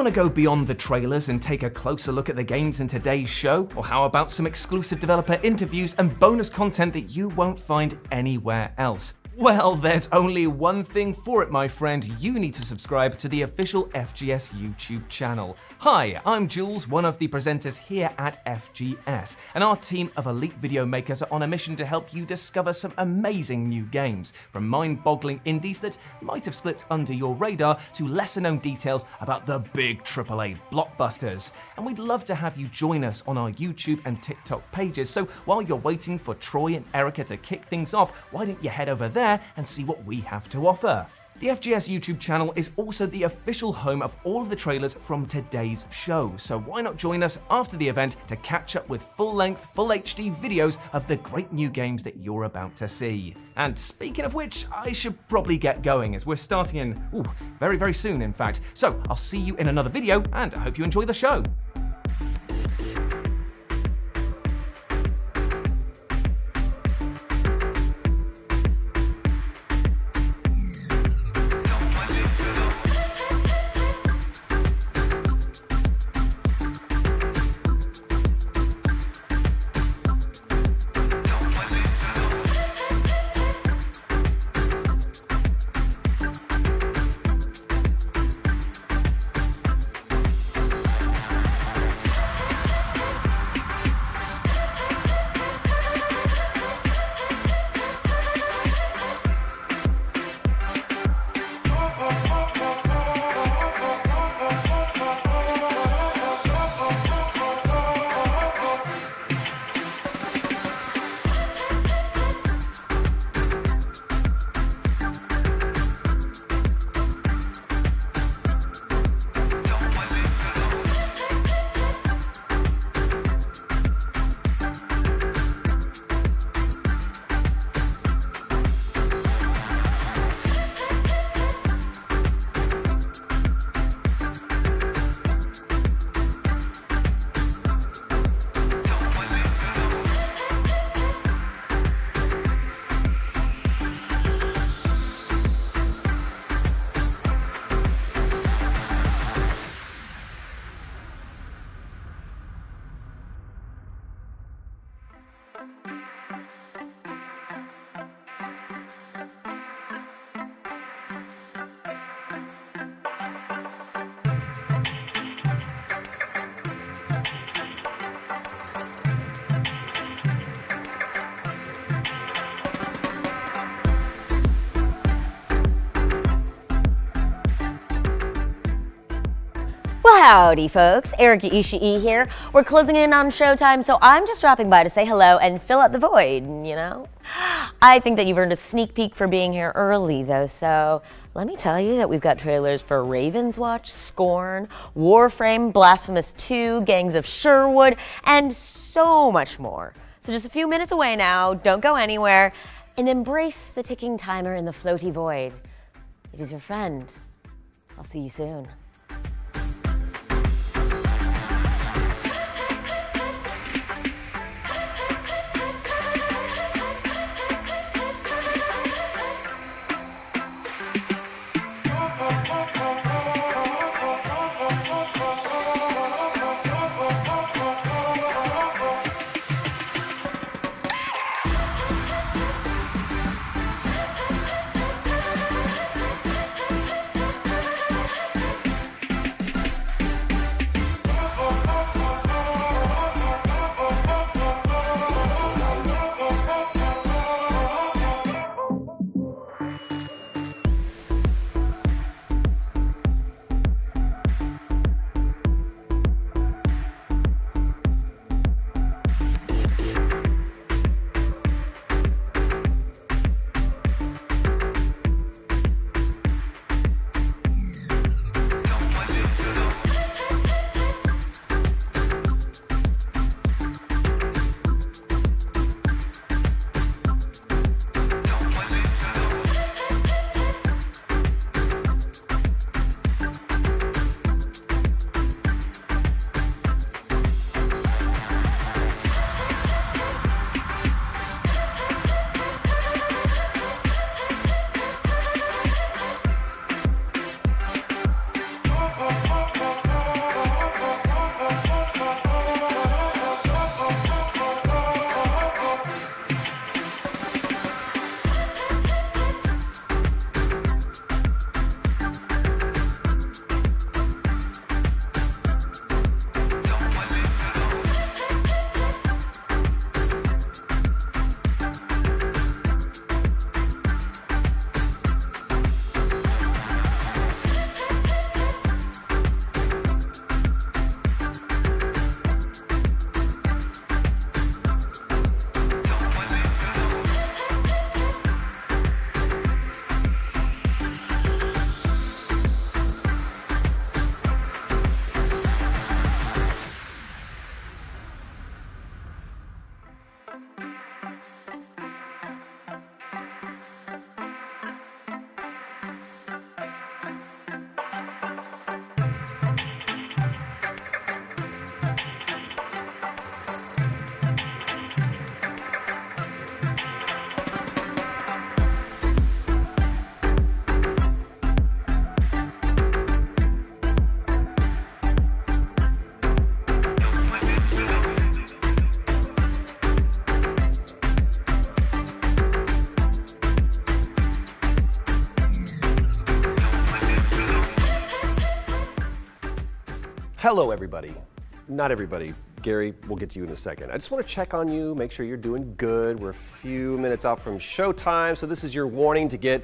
want to go beyond the trailers and take a closer look at the games in today's show? Or how about some exclusive developer interviews and bonus content that you won't find anywhere else? Well, there's only one thing for it, my friend. You need to subscribe to the official FGS YouTube channel. Hi, I'm Jules, one of the presenters here at FGS, and our team of elite video makers are on a mission to help you discover some amazing new games, from mind-boggling indies that might have slipped under your radar to lesser-known details about the big AAA blockbusters. And we'd love to have you join us on our YouTube and TikTok pages, so while you're waiting for Troy and Erica to kick things off, why don't you head over there and see what we have to offer. The FGS YouTube channel is also the official home of all of the trailers from today's show, so why not join us after the event to catch up with full-length, full HD videos of the great new games that you're about to see. And speaking of which, I should probably get going as we're starting in, very, very soon in fact. So I'll see you in another video, and I hope you enjoy the show. Howdy folks, Erica Ishii here. We're closing in on showtime, so I'm just dropping by to say hello and fill out the void, you know? I think that you've earned a sneak peek for being here early though, so let me tell you that we've got trailers for Raven's Watch, Scorn, Warframe, Blasphemous 2, Gangs of Sherwood, and so much more. So just a few minutes away now, don't go anywhere, and embrace the ticking timer in the floaty void. It is your friend. I'll see you soon. Hello, everybody. Not everybody. Gary, we'll get to you in a second. I just want to check on you, make sure you're doing good. We're a few minutes out from showtime, so this is your warning to get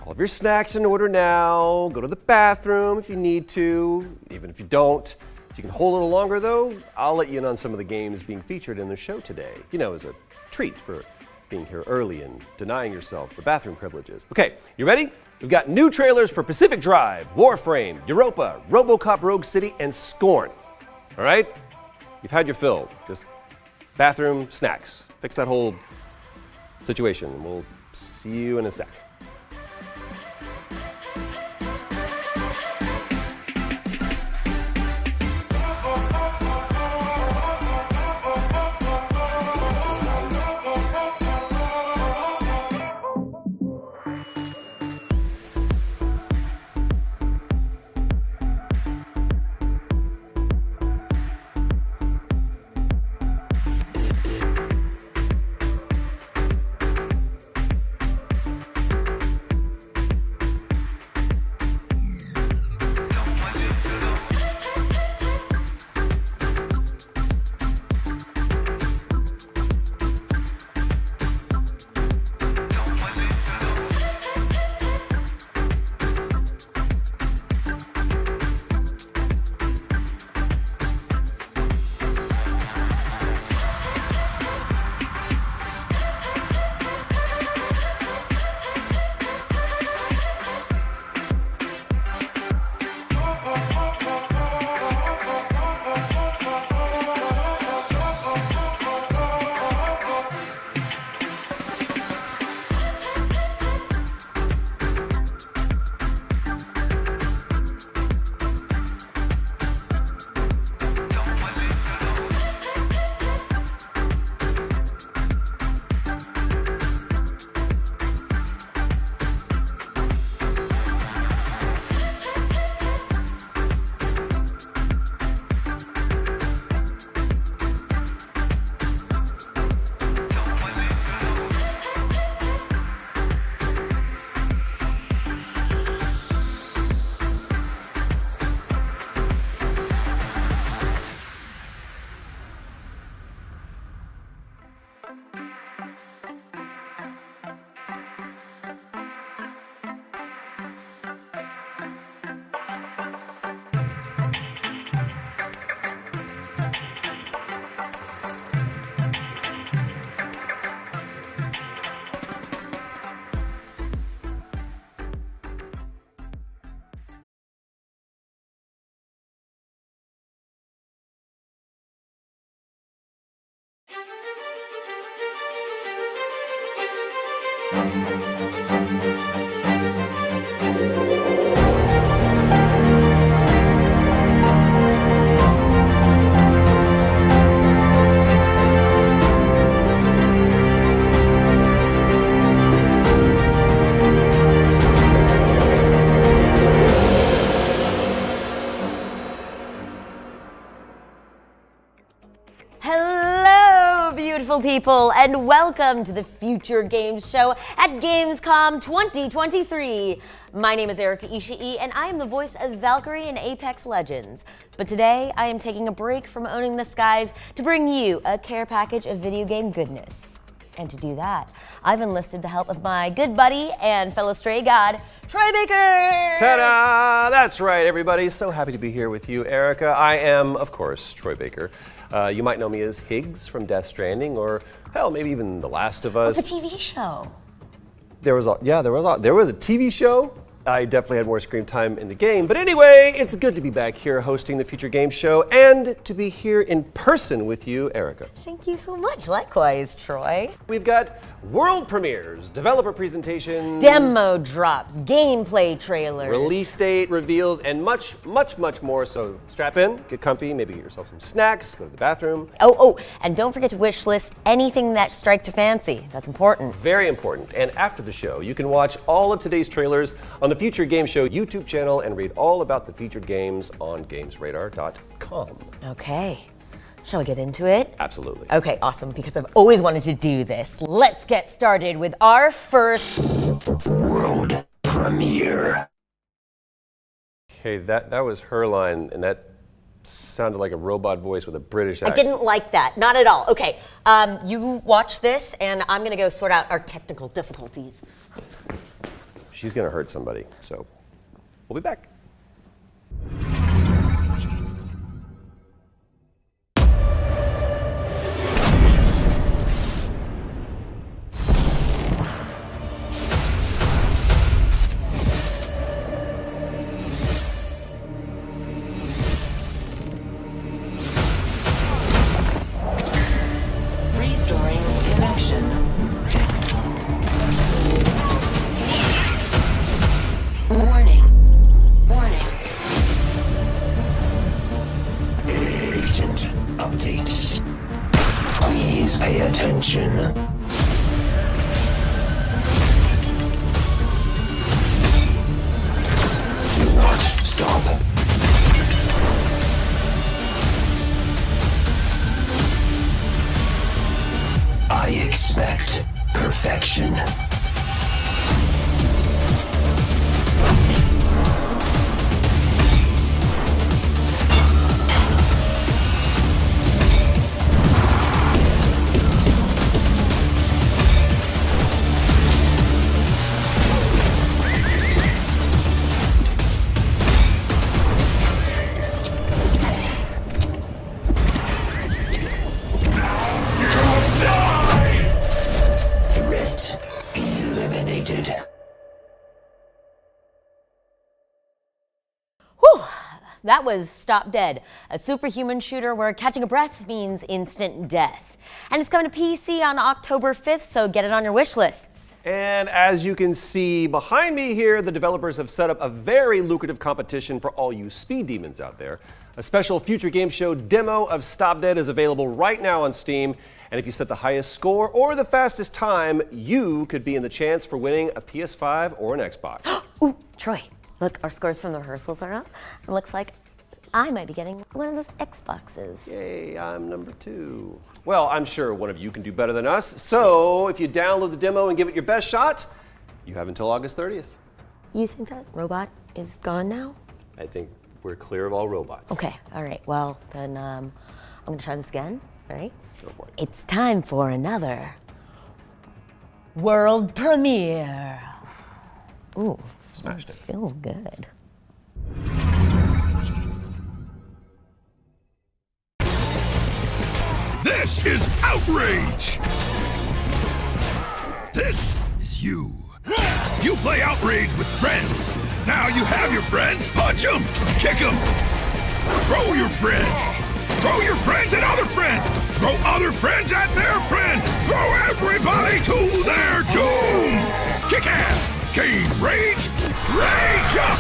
all of your snacks in order now. Go to the bathroom if you need to, even if you don't. If you can hold a little longer, though, I'll let you in on some of the games being featured in the show today. You know, as a treat for being here early and denying yourself the bathroom privileges. Okay, you ready? We've got new trailers for Pacific Drive, Warframe, Europa, RoboCop Rogue City, and Scorn. All right? You've had your fill. Just bathroom, snacks. Fix that whole situation. We'll see you in a sec. People, and welcome to the Future Games Show at Gamescom 2023. My name is Erika Ishii, and I am the voice of Valkyrie in Apex Legends. But today, I am taking a break from owning the skies to bring you a care package of video game goodness. And to do that, I've enlisted the help of my good buddy and fellow stray god, Troy Baker! Ta-da! That's right, everybody. So happy to be here with you, Erika. I am, of course, Troy Baker. You might know me as Higgs from Death Stranding, or hell, maybe even The Last of Us. The TV show. There was a TV show. I definitely had more screen time in the game. But anyway, it's good to be back here hosting the Future Games Show and to be here in person with you, Erika. Thank you so much. Likewise, Troy. We've got world premieres, developer presentations, demo drops, gameplay trailers, release date reveals, and much, much, much more. So strap in, get comfy, maybe get yourself some snacks, go to the bathroom. Oh, and don't forget to wish list anything that strikes your fancy. That's important. Very important. And after the show, you can watch all of today's trailers on the Future Game Show YouTube channel and read all about the featured games on gamesradar.com. Okay. Shall we get into it? Absolutely. Okay, awesome, because I've always wanted to do this. Let's get started with our first world premiere. Okay, that was her line, and that sounded like a robot voice with a British I accent. didn't like that, not at all. Okay, you watch this, and I'm gonna go sort out our technical difficulties. She's gonna hurt somebody, so we'll be back. Restoring connection. Warning. Warning. Agent update. Please pay attention. Do not stop. I expect perfection. Threat eliminated. Whew, that was Stop Dead, a superhuman shooter where catching a breath means instant death. And it's coming to PC on October 5th, so get it on your wish lists. And as you can see behind me here, the developers have set up a very lucrative competition for all you speed demons out there. A special Future Game Show demo of Stop Dead is available right now on Steam. And if you set the highest score or the fastest time, you could be in the chance for winning a PS5 or an Xbox. Ooh, Troy, look, our scores from the rehearsals are up. It looks like I might be getting one of those Xboxes. Yay, I'm number 2. Well, I'm sure one of you can do better than us. So if you download the demo and give it your best shot, you have until August 30th. You think that robot is gone now? I think we're clear of all robots. Okay, all right, well, then I'm gonna try this again, all right? Go for it. It's time for another world premiere. Ooh, Smashed it. feels good. This is outrage! This is you. You play outrage with friends. Now you have your friends. Punch them, kick them, throw your friends. Throw your friends at other friends. Throw other friends at their friends. Throw everybody to their doom. Kick ass. Gain rage. Rage up.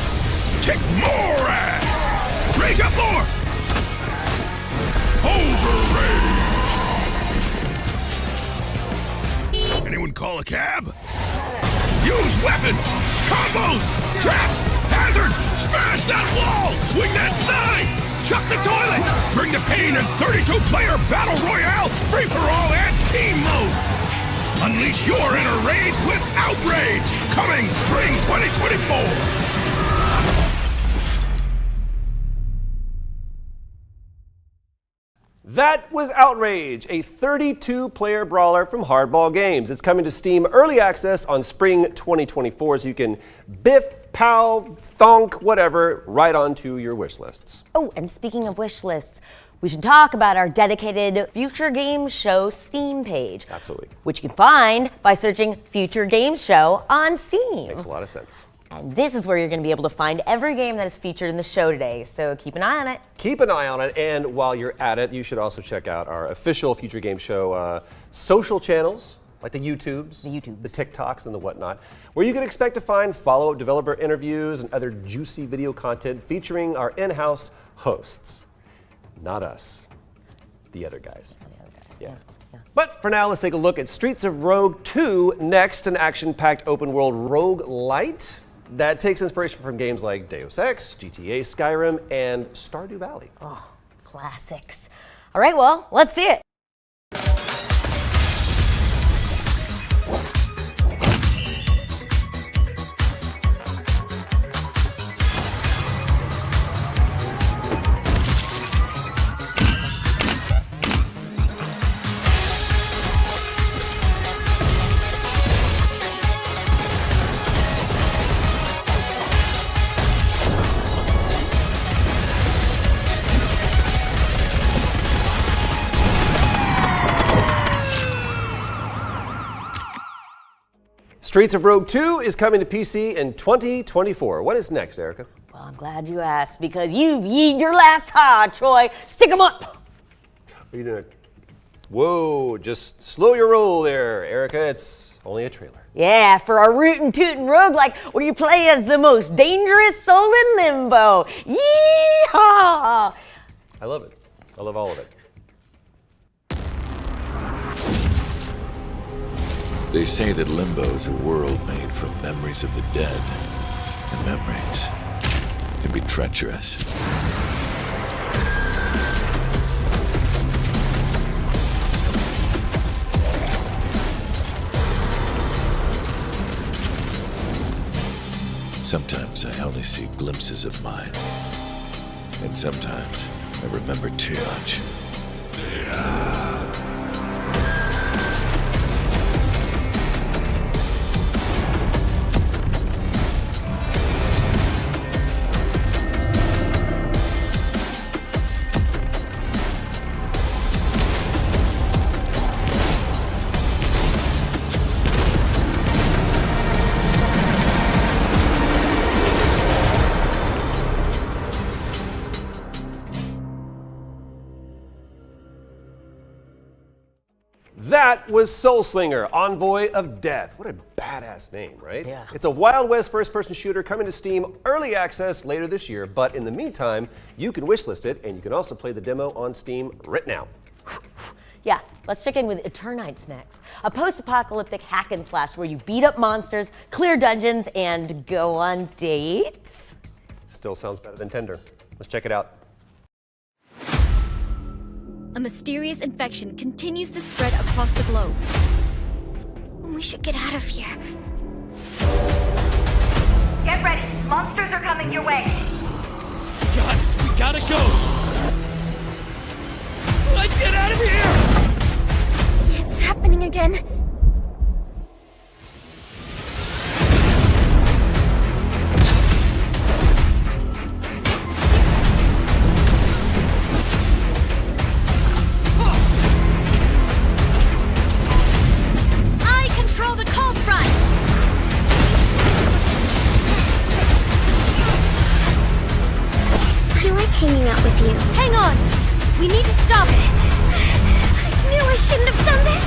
Kick more ass. Rage up more. Overrage. Anyone call a cab? Use weapons. Combos. Traps. Hazards. Smash that wall. Swing that sign. Chuck the toilet. Bring the pain in 32-player Battle Royale. Free-for-all and team modes. Unleash your inner rage with Outrage. Coming spring 2024. That was Outrage, a 32-player brawler from Hardball Games. It's coming to Steam Early Access on spring 2024, so you can biff, pow, thonk, whatever, right onto your wish lists. Oh, and speaking of wish lists, we should talk about our dedicated Future Games Show Steam page. Absolutely. Which you can find by searching Future Games Show on Steam. Makes a lot of sense. And this is where you're going to be able to find every game that is featured in the show today, so keep an eye on it. Keep an eye on it, and while you're at it, you should also check out our official Future Game Show social channels, like the YouTubes, the TikToks, and the whatnot, where you can expect to find follow-up developer interviews and other juicy video content featuring our in-house hosts. Not us, the other guys. Yeah. But for now, let's take a look at Streets of Rogue 2 next, an action-packed open-world roguelite that takes inspiration from games like Deus Ex, GTA Skyrim, and Stardew Valley. Oh, classics. All right, well, let's see it. Streets of Rogue 2 is coming to PC in 2024. What is next, Erica? Well, I'm glad you asked because you've yeed your last ha, Troy. Stick 'em up. Are you doing Whoa, just slow your roll there, Erica. It's only a trailer. Yeah, for our rootin' tootin' roguelike where you play as the most dangerous soul in limbo. Yeehaw! I love it. I love all of it. They say that Limbo is a world made from memories of the dead, and memories can be treacherous. Sometimes I only see glimpses of mine, and sometimes I remember too much. That was Soulslinger, Envoy of Death. What a badass name, right? Yeah. It's a Wild West first-person shooter coming to Steam early access later this year, but in the meantime, you can wishlist it, and you can also play the demo on Steam right now. Yeah, let's check in with Eternites next. A post-apocalyptic hack and slash where you beat up monsters, clear dungeons, and go on dates. Still sounds better than Tender. Let's check it out. A mysterious infection continues to spread across the globe. We should get out of here. Get ready. Monsters are coming your way. Guys, we gotta go! Let's get out of here! It's happening again. Hanging out with you. Hang on! We need to stop it! I knew I shouldn't have done this!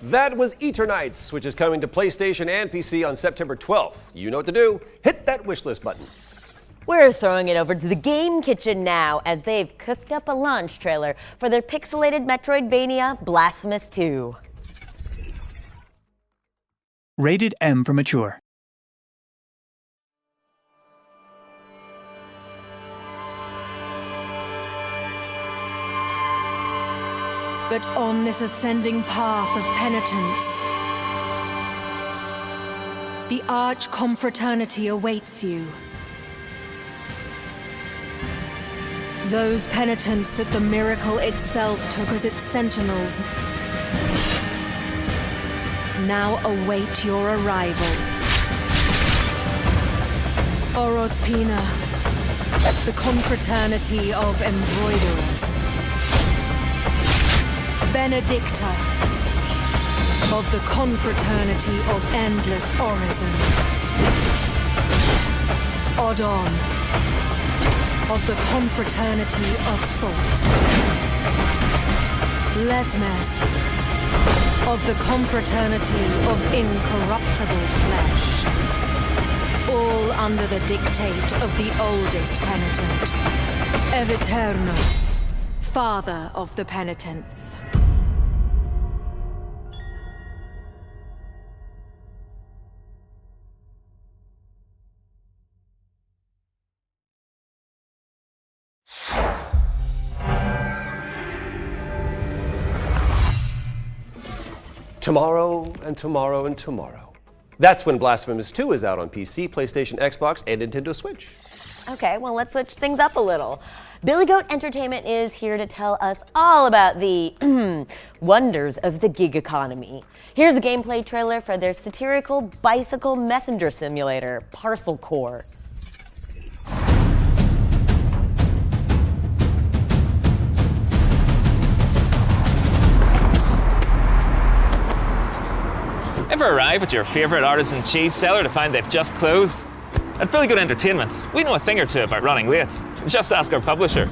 That was Eternites, which is coming to PlayStation and PC on September 12th. You know what to do. Hit that wishlist button. We're throwing it over to the Game Kitchen now as they've cooked up a launch trailer for their pixelated Metroidvania Blasphemous 2. Rated M for mature. But on this ascending path of penitence, the Arch Confraternity awaits you. Those penitents that the miracle itself took as its sentinels now await your arrival. Orospina, the confraternity of embroiderers. Benedicta, of the confraternity of endless orison. Odon, of the confraternity of salt. Lesmes, of the confraternity of incorruptible flesh. All under the dictate of the oldest penitent, Eviterno, father of the penitents. Tomorrow and tomorrow and tomorrow. That's when Blasphemous 2 is out on PC, PlayStation, Xbox, and Nintendo Switch. Okay, well, let's switch things up a little. Billy Goat Entertainment is here to tell us all about the wonders of the gig economy. Here's a gameplay trailer for their satirical bicycle messenger simulator, Parcel Core. Ever arrive at your favourite artisan cheese seller to find they've just closed? At Billy Goat Entertainment, we know a thing or two about running late. Just ask our publisher.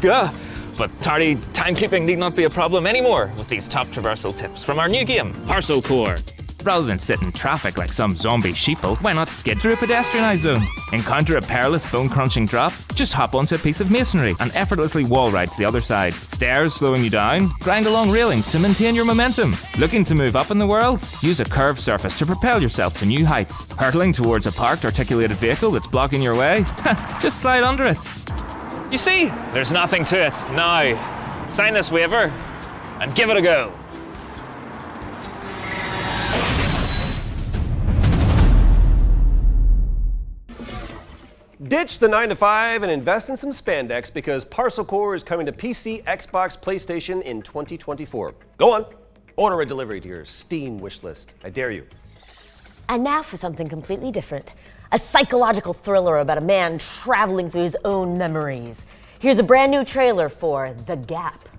Gah! But tardy timekeeping need not be a problem anymore with these top traversal tips from our new game, Parcel Core. Rather than sit in traffic like some zombie sheeple, why not skid through a pedestrianised zone? Encounter a perilous bone-crunching drop? Just hop onto a piece of masonry and effortlessly wall ride to the other side. Stairs slowing you down? Grind along railings to maintain your momentum. Looking to move up in the world? Use a curved surface to propel yourself to new heights. Hurtling towards a parked articulated vehicle that's blocking your way? Just slide under it. You see, there's nothing to it. Now, sign this waiver and give it a go. Ditch the 9-to-5 and invest in some spandex because Parcel Core is coming to PC, Xbox, PlayStation in 2024. Go on, order a delivery to your Steam wish list. I dare you. And now for something completely different. A psychological thriller about a man traveling through his own memories. Here's a brand new trailer for The Gap.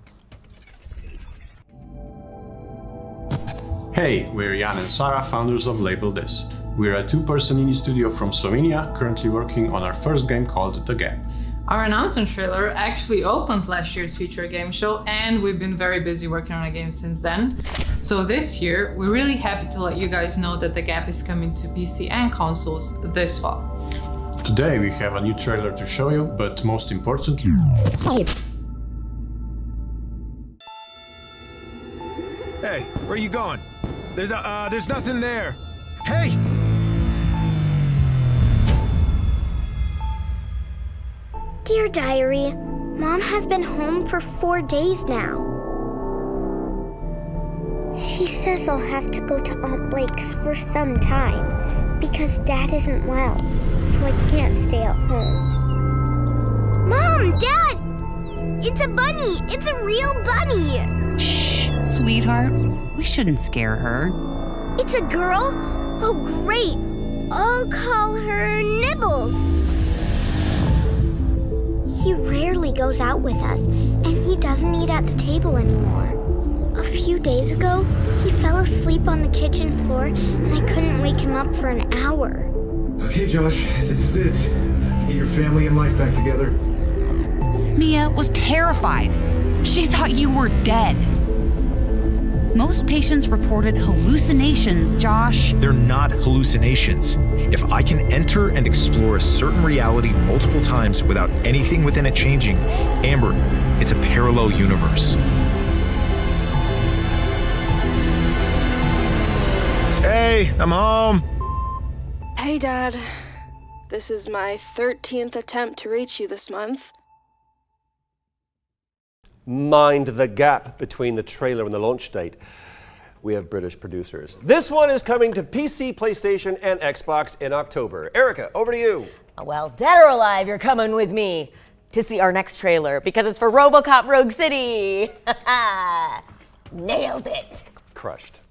Hey, we're Jan and Sarah, founders of Label This. We're a two-person indie studio from Slovenia, currently working on our first game called The Gap. Our announcement trailer actually opened last year's feature game show, and we've been very busy working on a game since then. So this year, we're really happy to let you guys know that The Gap is coming to PC and consoles this fall. Today we have a new trailer to show you, but most importantly... Hey, where are you going? There's nothing there. Hey! Dear Diary, Mom has been home for 4 days now. She says I'll have to go to Aunt Blake's for some time because Dad isn't well, so I can't stay at home. Mom! Dad! It's a bunny! It's a real bunny! Shh, sweetheart. We shouldn't scare her. It's a girl? Oh, great! I'll call her Nibbles. He rarely goes out with us, and he doesn't eat at the table anymore. A few days ago, he fell asleep on the kitchen floor, and I couldn't wake him up for an hour. Okay, Josh, this is it. Time to get your family and life back together. Mia was terrified. She thought you were dead. Most patients reported hallucinations, Josh. They're not hallucinations. If I can enter and explore a certain reality multiple times without anything within it changing, Amber, it's a parallel universe. Hey, I'm home. Hey, Dad. This is my 13th attempt to reach you this month. Mind the gap between the trailer and the launch date. We have British producers. This one is coming to PC, PlayStation, and Xbox in October. Erica, over to you. Well, dead or alive, you're coming with me to see our next trailer because it's for RoboCop Rogue City. Nailed it. Crushed.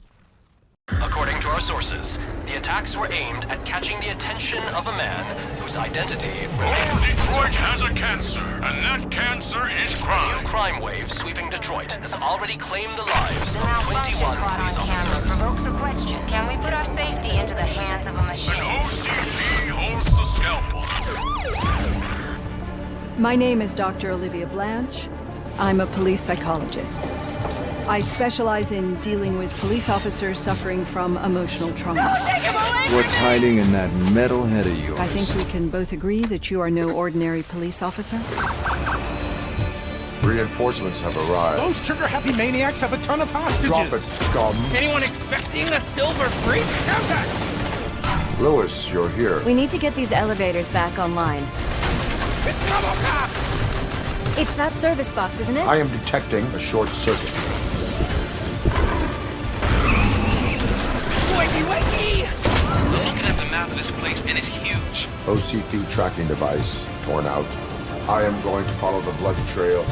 According to our sources, the attacks were aimed at catching the attention of a man whose identity remains. Detroit has a cancer, and that cancer is crime. A new crime wave sweeping Detroit has already claimed the lives of 21 police officers. Provokes a question. Can we put our safety into the hands of a machine? An OCP holds the scalpel. My name is Dr. Olivia Blanche. I'm a police psychologist. I specialize in dealing with police officers suffering from emotional trauma. What's hiding in that metal head of yours? I think we can both agree that you are no ordinary police officer. Reinforcements have arrived. Those trigger-happy maniacs have a ton of hostages. Drop it, scum. Anyone expecting a silver freak? Contact! Lewis, you're here. We need to get these elevators back online. It's RoboCop! It's that service box, isn't it? I am detecting a short circuit. Wakey, wakey! I'm looking at the map of this place, and it's huge. OCP tracking device torn out. I am going to follow the blood trail.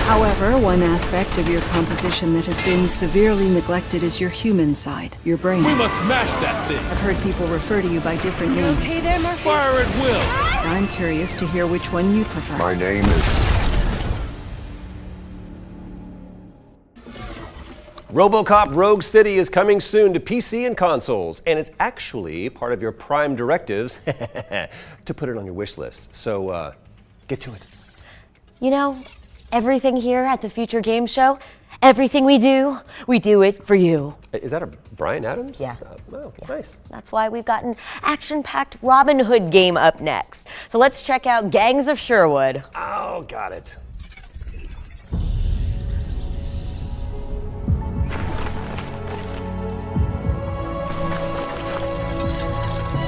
However, one aspect of your composition that has been severely neglected is your human side, your brain. We must smash that thing! I've heard people refer to you by different names. Okay there, Murphy? Fire at will! I'm curious to hear which one you prefer. My name is... RoboCop Rogue City is coming soon to PC and consoles, and it's actually part of your Prime directives to put it on your wish list. So, get to it. You know, everything here at the Future Game Show, everything we do it for you. Is that a Bryan Adams? Yeah. Oh, nice. That's why we've got an action-packed Robin Hood game up next. So let's check out Gangs of Sherwood. Oh, got it.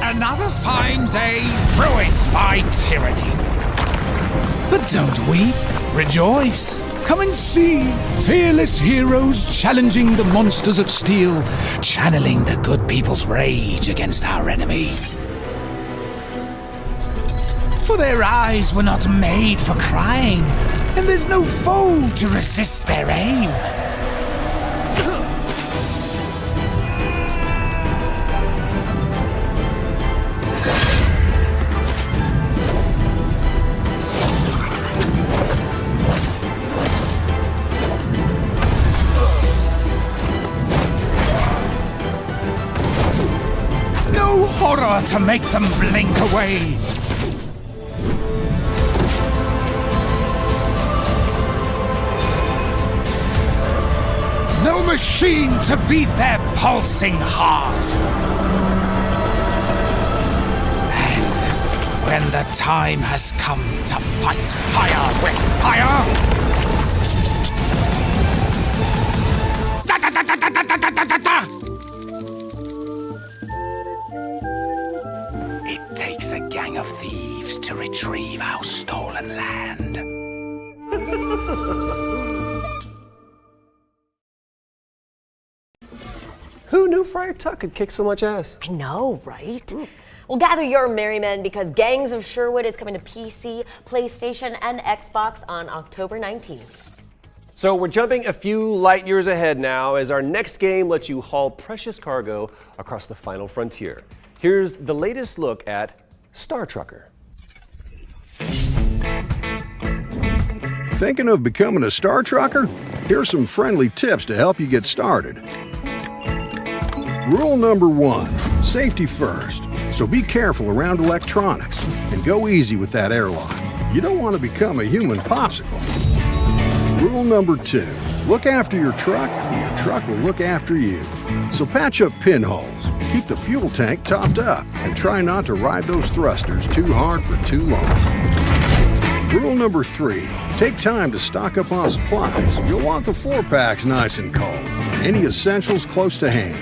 Another fine day ruined by tyranny. But don't weep, rejoice. Come and see fearless heroes challenging the monsters of steel, channeling the good people's rage against our enemy. For their eyes were not made for crying, and there's no foe to resist their aim. Horror to make them blink away. No machine to beat their pulsing heart. And when the time has come to fight fire with fire, da da da da da da da da da. It takes a gang of thieves to retrieve our stolen land. Who knew Friar Tuck could kick so much ass? I know, right? Well, gather your merry men because Gangs of Sherwood is coming to PC, PlayStation, and Xbox on October 19th. So we're jumping a few light years ahead now as our next game lets you haul precious cargo across the final frontier. Here's the latest look at Star Trucker. Thinking of becoming a Star Trucker? Here's some friendly tips to help you get started. Rule number 1, safety first. So be careful around electronics and go easy with that airlock. You don't want to become a human popsicle. Rule number 2, look after your truck and your truck will look after you. So patch up pinholes. Keep the fuel tank topped up and try not to ride those thrusters too hard for too long. Rule number 3, take time to stock up on supplies. You'll want the 4-packs nice and cold, and any essentials close to hand.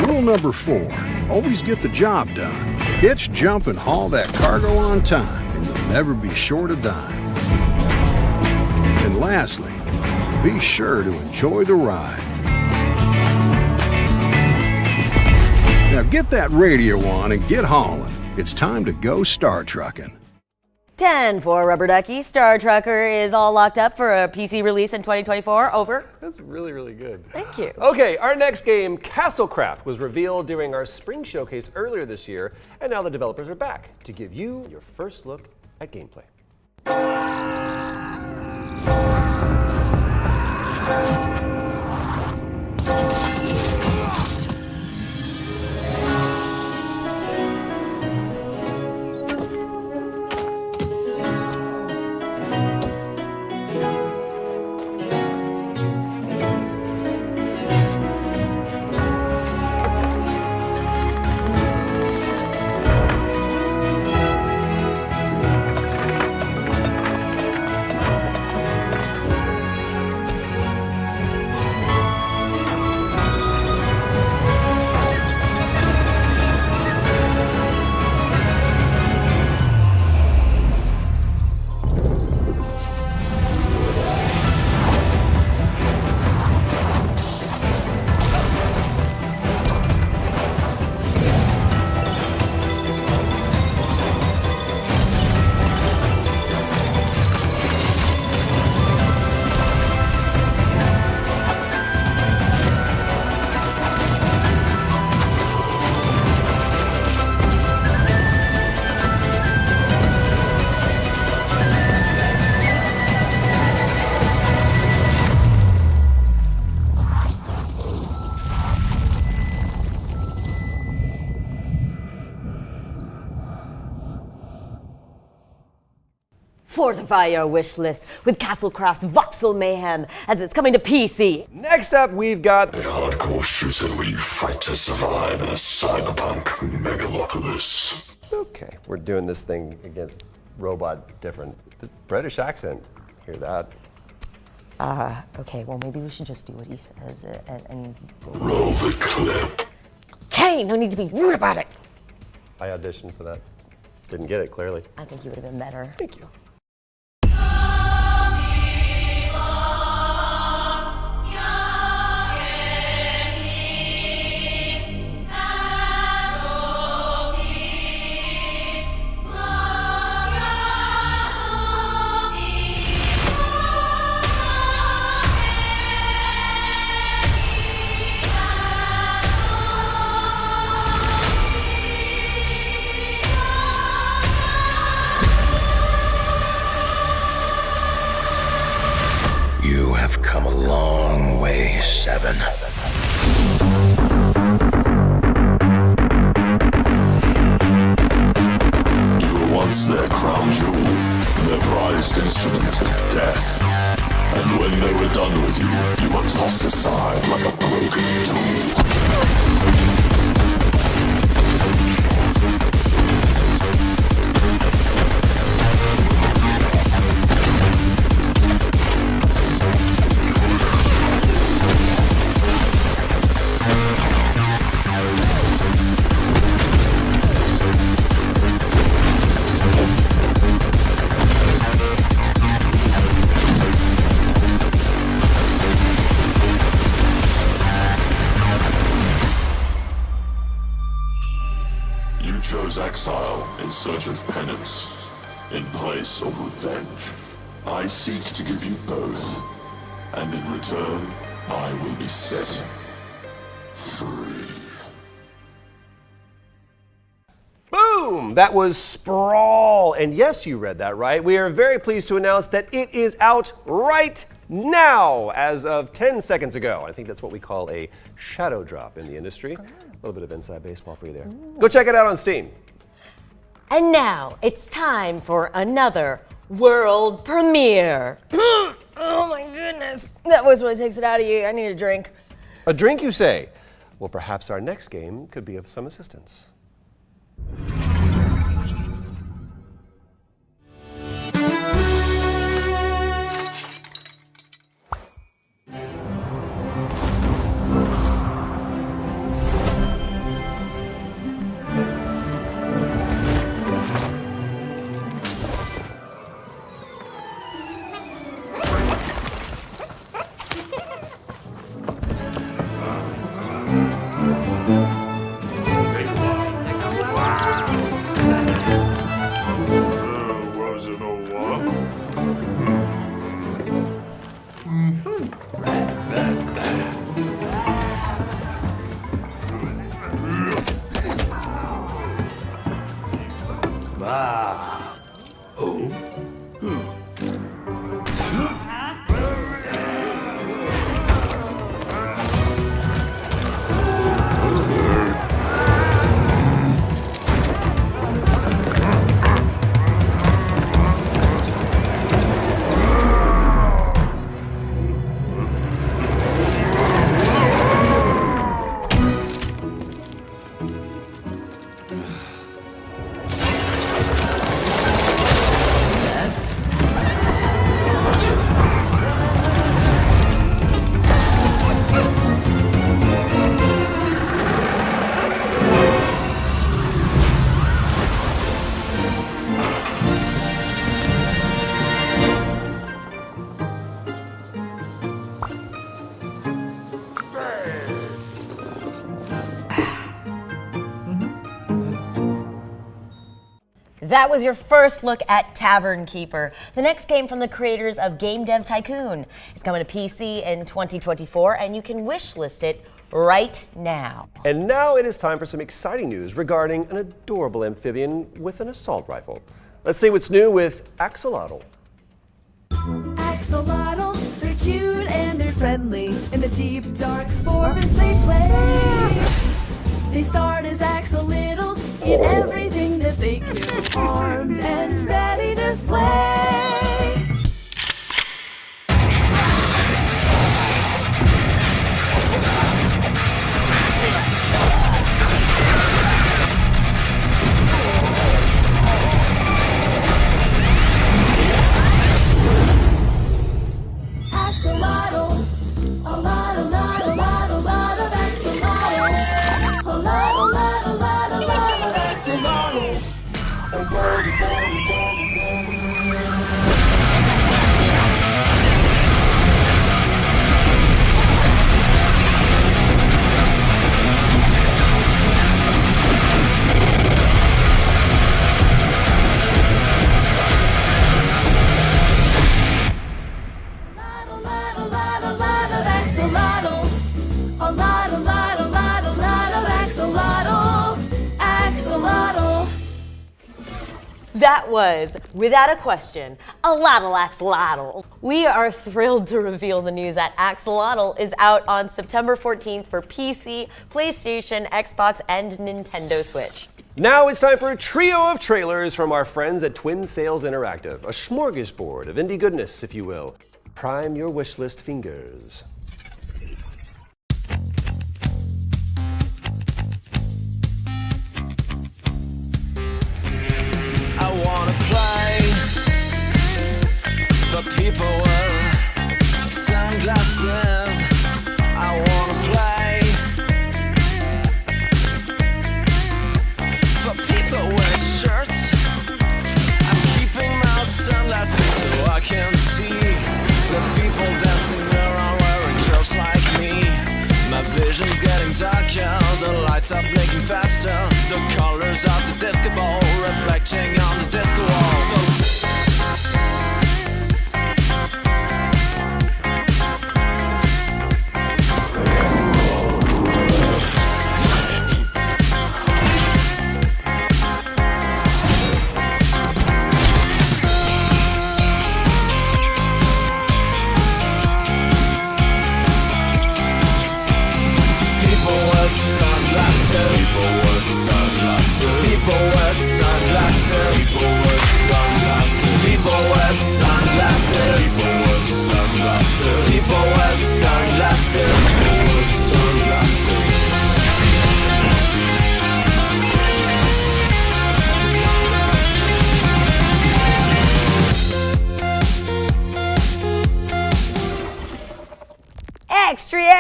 Rule number 4, always get the job done. Hitch, jump, and haul that cargo on time, and you'll never be short a dime. And lastly, be sure to enjoy the ride. Now get that radio on and get hauling. It's time to go Star Trucking. 10 for Rubber Ducky. Star Trucker is all locked up for a PC release in 2024. Over. That's really, really good. Thank you. Okay, our next game, Castlecraft, was revealed during our spring showcase earlier this year, and now the developers are back to give you your first look at gameplay. Fortify your wish list with Castlecraft's Voxel Mayhem as it's coming to PC. Next up, we've got a hardcore shooter where you fight to survive in a cyberpunk megalopolis. Okay, we're doing this thing against robot different. The British accent, hear that? Okay, well maybe we should just do what he says and roll the clip. Okay, no need to be rude about it. I auditioned for that. Didn't get it, clearly. I think you would have been better. Thank you. You have come a long way, Seven. You were once their crown jewel, their prized instrument, death. And when they were done with you, you were tossed aside like a broken tool. You chose exile in search of penance, in place of revenge. I seek to give you both, and in return, I will be set free. Boom! That was Sprawl. And yes, you read that right. We are very pleased to announce that it is out right now, as of 10 seconds ago. I think that's what we call a shadow drop in the industry. A little bit of inside baseball for you there. Go check it out on Steam. And now it's time for another world premiere. Oh my goodness. That voice really takes it out of you. I need a drink. A drink, you say? Well, perhaps our next game could be of some assistance. That was your first look at Tavern Keeper, the next game from the creators of Game Dev Tycoon. It's coming to PC in 2024, and you can wishlist it right now. And now it is time for some exciting news regarding an adorable amphibian with an assault rifle. Let's see what's new with Axolotl. Axolotls, they're cute and they're friendly. In the deep, dark forest they play. They start as axolotls, eat everything that they kill, armed and ready to slay. That was, without a question, a Axolotl. We are thrilled to reveal the news that Axolotl is out on September 14th for PC, PlayStation, Xbox, and Nintendo Switch. Now it's time for a trio of trailers from our friends at Twin Sales Interactive. A smorgasbord of indie goodness, if you will. Prime your wishlist fingers. I wanna play for people with sunglasses. I wanna play for people with shirts. I'm keeping my sunglasses so I can see the people dancing around wearing shirts like me. My vision's getting darker, the lights are blinking faster. The colors of the disco ball reflecting on the disco wall. People with sunglasses. People with sunglasses. People with sunglasses. People with sunglasses. People with sunglasses. People with sunglasses. People with sunglasses. People with sunglasses.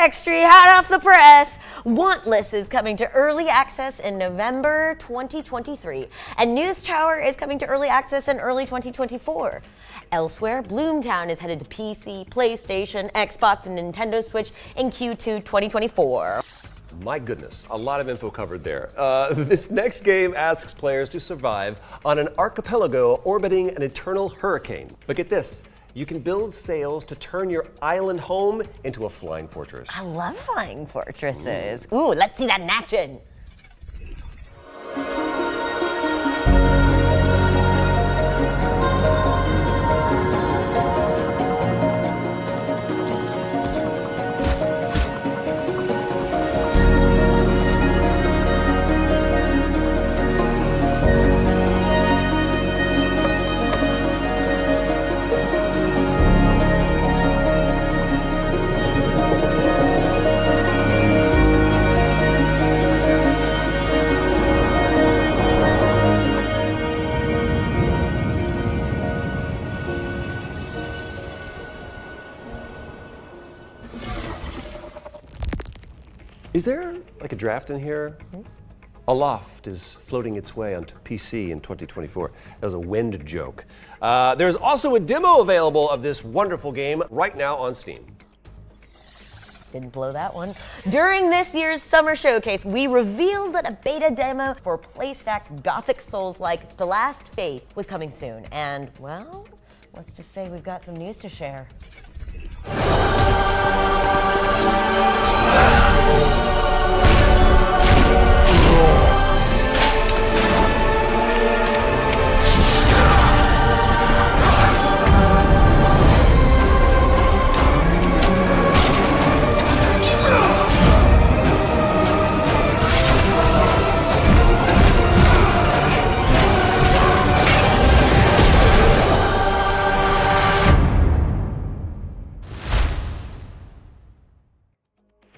Extra, hot off the press. Wantless is coming to early access in November 2023, and News Tower is coming to early access in early 2024. Elsewhere, Bloomtown is headed to PC, PlayStation, Xbox, and Nintendo Switch in Q2 2024. My goodness, a lot of info covered there. This next game asks players to survive on an archipelago orbiting an eternal hurricane. But get this. You can build sails to turn your island home into a flying fortress. I love flying fortresses. Ooh, let's see that in action. Is there like a draft in here? Aloft is floating its way onto PC in 2024. That was a wind joke. There's also a demo available of this wonderful game right now on Steam. Didn't blow that one. During this year's summer showcase, we revealed that a beta demo for PlayStack's Gothic Souls-like The Last Faith was coming soon. And, well, let's just say we've got some news to share.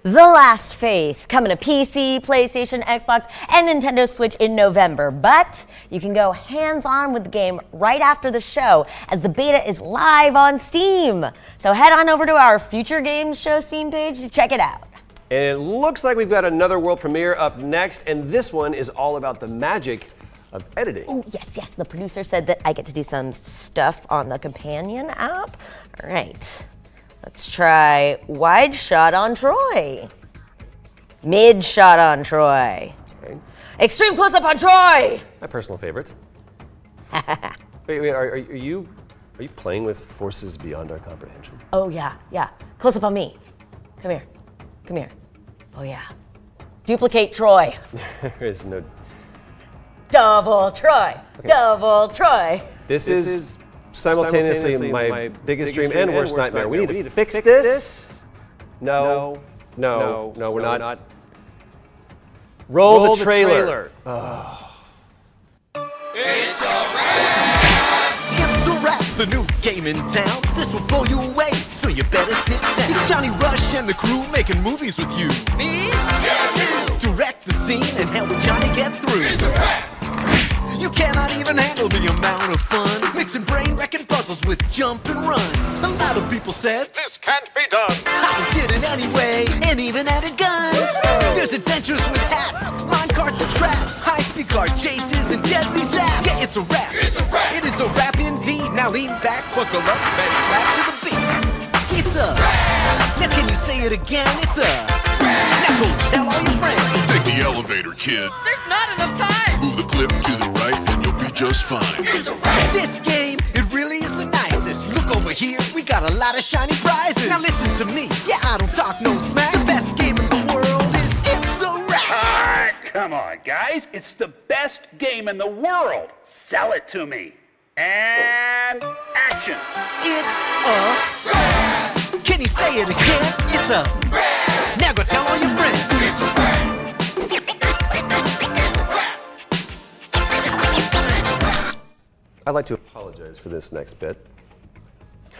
The Last Faith, coming to PC, PlayStation, Xbox, and Nintendo Switch in November. But you can go hands-on with the game right after the show, as the beta is live on Steam. So head on over to our Future Games Show Steam page to check it out. And it looks like we've got another world premiere up next, and this one is all about the magic of editing. Oh, yes, yes. The producer said that I get to do some stuff on the companion app. All right. Let's try wide shot on Troy. Mid shot on Troy. Okay. Extreme close up on Troy. My personal favorite. wait, are you playing with forces beyond our comprehension? Oh, yeah, yeah. Close up on me. Come here. Come here. Oh, yeah. Duplicate Troy. There is no... Double Troy. Okay. Double Troy. This is simultaneously my biggest dream and worst nightmare. We need to fix this. No, we're not. Roll the trailer. Oh. It's a wrap, the new game in town. This will blow you away, so you better sit down. It's Johnny Rush and the crew making movies with you. Me? Yeah, you! Direct the scene and help Johnny get through. It's a wrap! You cannot even handle the amount of fun mixing brain-wrecking puzzles with jump and run. A lot of people said, this can't be done. I did it anyway, and even added guns. There's adventures with hats, minecarts and traps, high-speed car chases and deadly zaps. Yeah, it's a wrap. It's a wrap. It is a wrap indeed. Now lean back, buckle up, and clap to the beat. It's a wrap. Now can you say it again? It's a wrap. Now go tell all your friends. Take the elevator, kid. There's not enough time. Move the clip to the right and you'll be just fine. It's a wrap. This game, it really is the nicest. Look over here, we got a lot of shiny prizes. Now listen to me, yeah, I don't talk no smack. The best game in the world is It's a Wrap. Come on, guys, it's the best game in the world. Sell it to me. And action. It's a wrap. Can you say it again? It's a wrap. Now go tell all your friends. It's a wrap. I'd like to apologize for this next bit.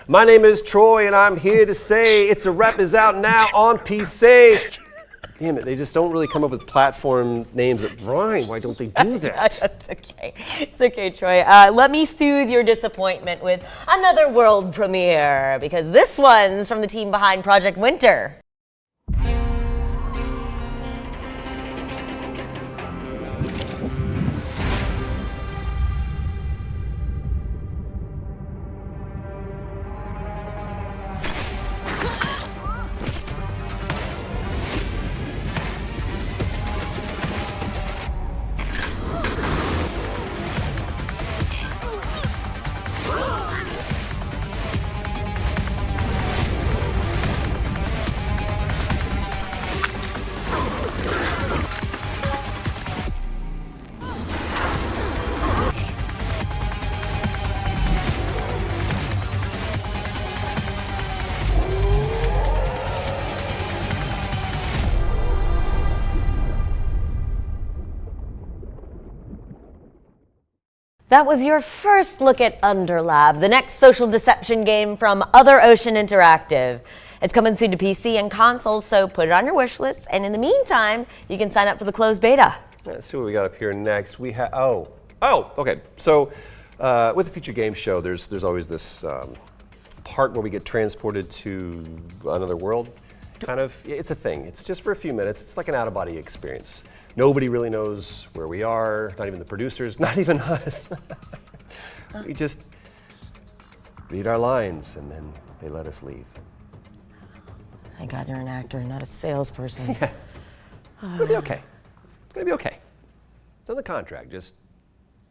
My name is Troy, and I'm here to say It's a Wrap is out now on PC. Damn it, they just don't really come up with platform names that rhyme. Why don't they do that? That's okay. It's okay, Troy. Let me soothe your disappointment with another world premiere, because this one's from the team behind Project Winter. That was your first look at Underlab, the next social deception game from Other Ocean Interactive. It's coming soon to PC and consoles, so put it on your wish list. And in the meantime, you can sign up for the closed beta. Let's see what we got up here next. We have okay. So with the Future Game Show, there's always this part where we get transported to another world. Kind of, it's a thing. It's just for a few minutes. It's like an out-of-body experience. Nobody really knows where we are, not even the producers, not even us. We just read our lines and then they let us leave. Thank God you're an actor, not a salesperson. Yeah. It'll be okay. It's gonna be okay. It's on the contract, just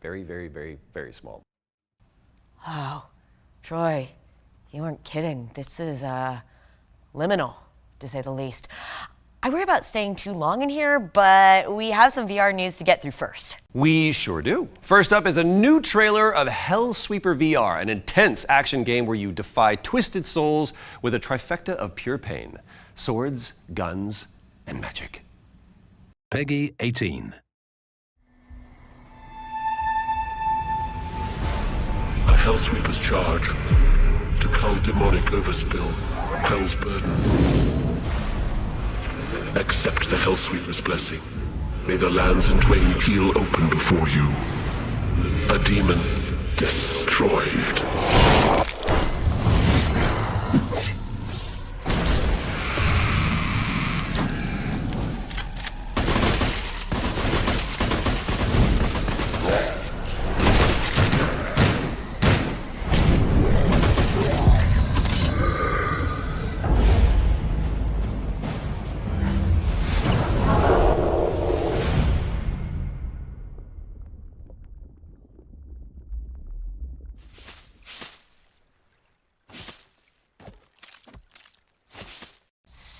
very, very, very, very small. Oh, Troy, you weren't kidding. This is liminal, to say the least. I worry about staying too long in here, but we have some VR news to get through first. We sure do. First up is a new trailer of Hellsweeper VR, an intense action game where you defy twisted souls with a trifecta of pure pain: swords, guns, and magic. Peggy 18. A Hellsweeper's charge to cull demonic overspill, Hell's burden. Accept the Hellsweeper's blessing. May the lands in twain peel open before you. A demon destroyed.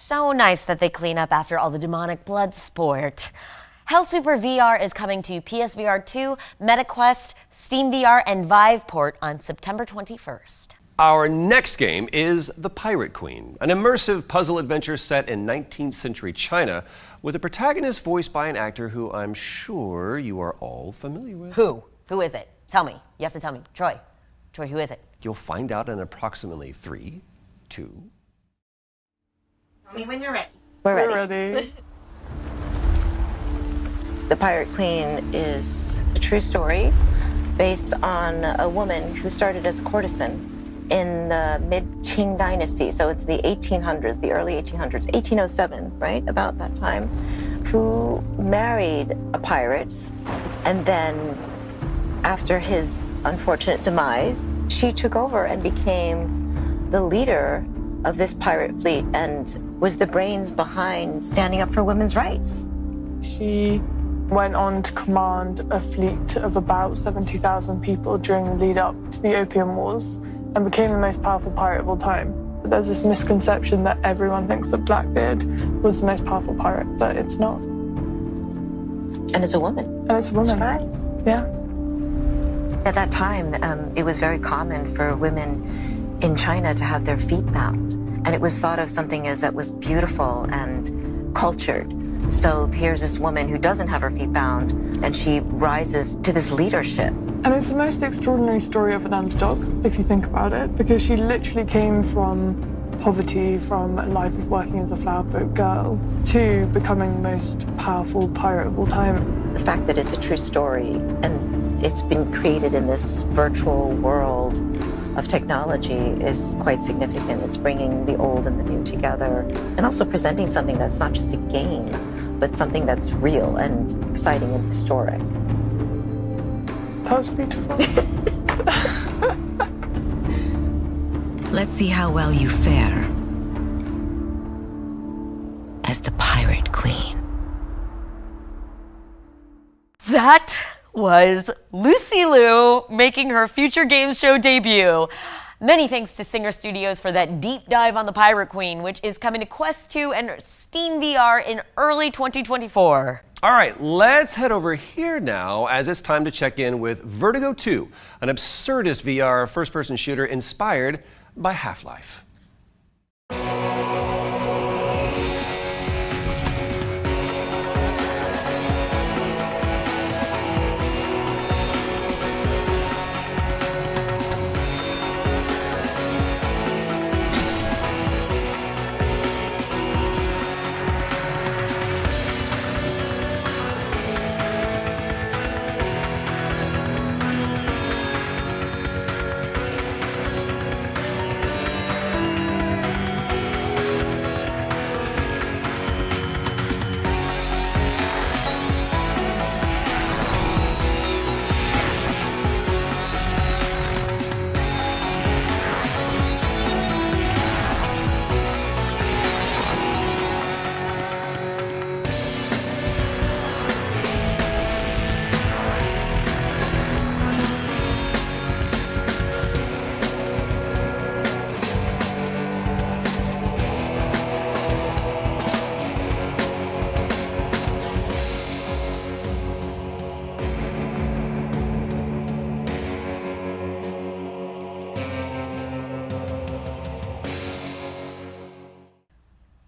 so nice that they clean up after all the demonic blood sport. Hell Super VR is coming to PSVR 2, MetaQuest, Steam VR, and Viveport on September 21st. Our next game is The Pirate Queen, an immersive puzzle adventure set in 19th century China with a protagonist voiced by an actor who I'm sure you are all familiar with. Who? Who is it? Tell me. You have to tell me. Troy. Troy, who is it? You'll find out in approximately 3, 2. Tell me when you're ready. We're ready. The Pirate Queen is a true story based on a woman who started as a courtesan in the mid-Qing dynasty. So it's the 1800s, the early 1800s, 1807, right? About that time, who married a pirate. And then after his unfortunate demise, she took over and became the leader of this pirate fleet and was the brains behind standing up for women's rights. She went on to command a fleet of about 70,000 people during the lead up to the Opium Wars and became the most powerful pirate of all time. But there's this misconception that everyone thinks that Blackbeard was the most powerful pirate, but it's not. And it's a woman. And it's a woman. Surprise. Yeah. At that time, it was very common for women in China to have their feet bound. And it was thought of something as that was beautiful and cultured. So here's this woman who doesn't have her feet bound, and she rises to this leadership. And it's the most extraordinary story of an underdog, if you think about it, because she literally came from poverty, from a life of working as a flower boat girl, to becoming the most powerful pirate of all time. The fact that it's a true story, and it's been created in this virtual world of technology, is quite significant. It's bringing the old and the new together, and also presenting something that's not just a game, but something that's real and exciting and historic. That was beautiful. Let's see how well you fare as the Pirate Queen. That was Lucy Liu making her future games show debut. Many thanks to Singer Studios for that deep dive on the Pirate Queen, which is coming to Quest 2 and Steam VR in early 2024. All right, let's head over here now as it's time to check in with Vertigo 2, an absurdist VR first-person shooter inspired by Half-Life.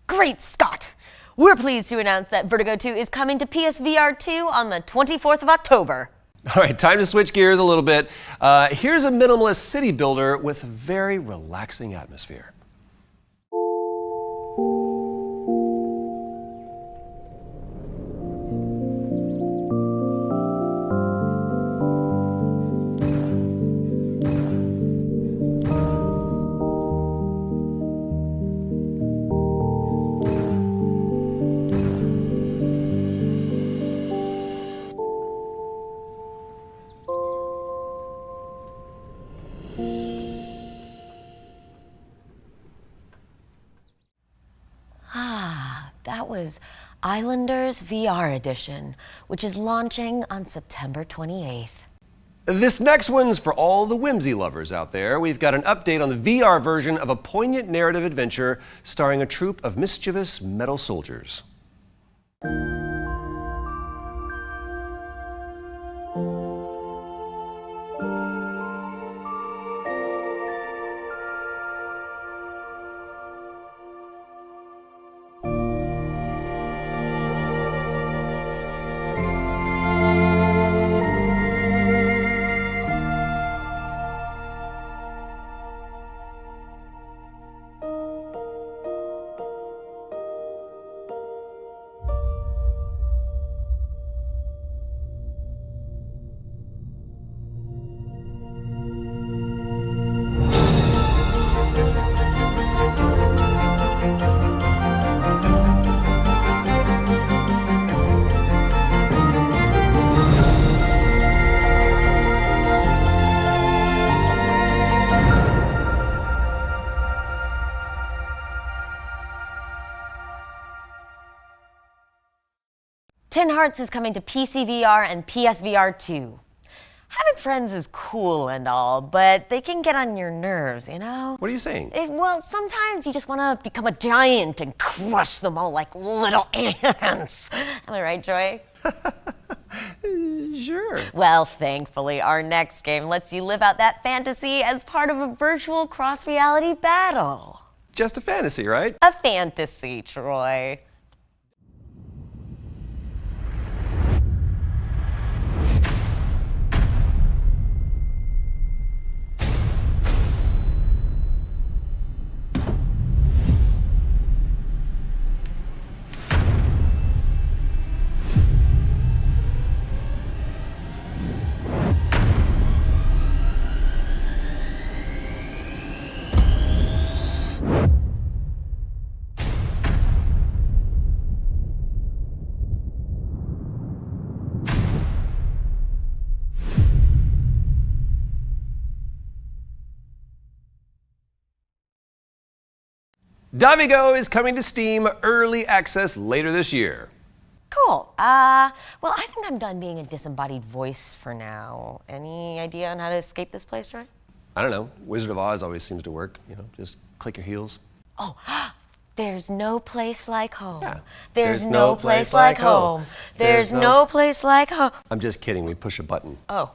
Great Scott! We're pleased to announce that Vertigo 2 is coming to PSVR 2 on the 24th of October. All right, time to switch gears a little bit. Here's a minimalist city builder with a very relaxing atmosphere. That was Islanders VR Edition, which is launching on September 28th. This next one's for all the whimsy lovers out there. We've got an update on the VR version of a poignant narrative adventure starring a troupe of mischievous metal soldiers. Tin Hearts is coming to PC VR and PSVR 2. Having friends is cool and all, but they can get on your nerves, you know? What are you saying? Well, sometimes you just want to become a giant and crush them all like little ants. Am I right, Joy? Sure. Well, thankfully, our next game lets you live out that fantasy as part of a virtual cross-reality battle. Just a fantasy, right? A fantasy, Troy. Davigo is coming to Steam early access later this year. Cool. Well, I think I'm done being a disembodied voice for now. Any idea on how to escape this place, Troy? I don't know. Wizard of Oz always seems to work. You know, just click your heels. Oh, there's no place like home. Yeah. There's no place like home. There's no place like home. I'm just kidding. We push a button. Oh.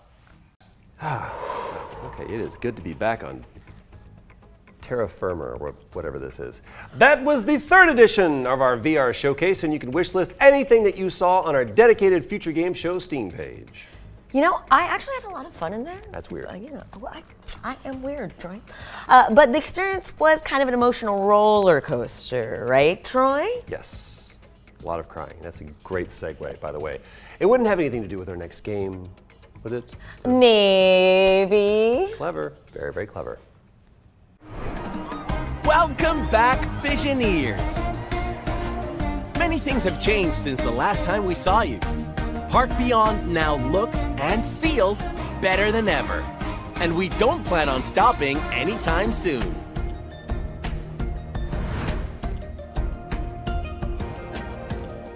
Okay, it is good to be back on Terra Firma, or whatever this is. That was the third edition of our VR showcase, and you can wishlist anything that you saw on our dedicated Future Game Show Steam page. You know, I actually had a lot of fun in there. That's weird. You know, I am weird, Troy. But the experience was kind of an emotional roller coaster, right, Troy? Yes. A lot of crying. That's a great segue, by the way. It wouldn't have anything to do with our next game, would it? Maybe. Clever. Very, very clever. Welcome back, Visioneers! Many things have changed since the last time we saw you. Park Beyond now looks and feels better than ever. And we don't plan on stopping anytime soon.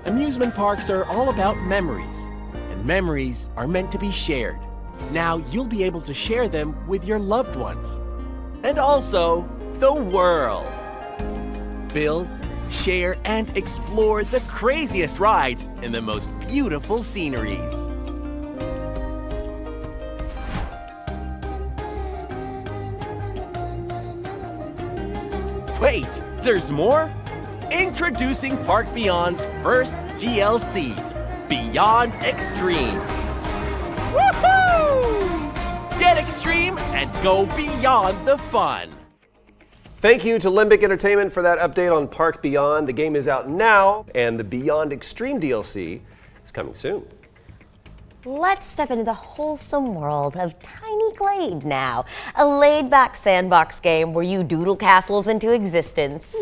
Amusement parks are all about memories. And memories are meant to be shared. Now you'll be able to share them with your loved ones. And also, the world. Build, share, and explore the craziest rides and the most beautiful sceneries. Wait, there's more? Introducing Park Beyond's first DLC, Beyond Extreme. Woohoo! Get extreme and go beyond the fun. Thank you to Limbic Entertainment for that update on Park Beyond. The game is out now, and the Beyond Extreme DLC is coming soon. Let's step into the wholesome world of Tiny Glade now, a laid-back sandbox game where you doodle castles into existence.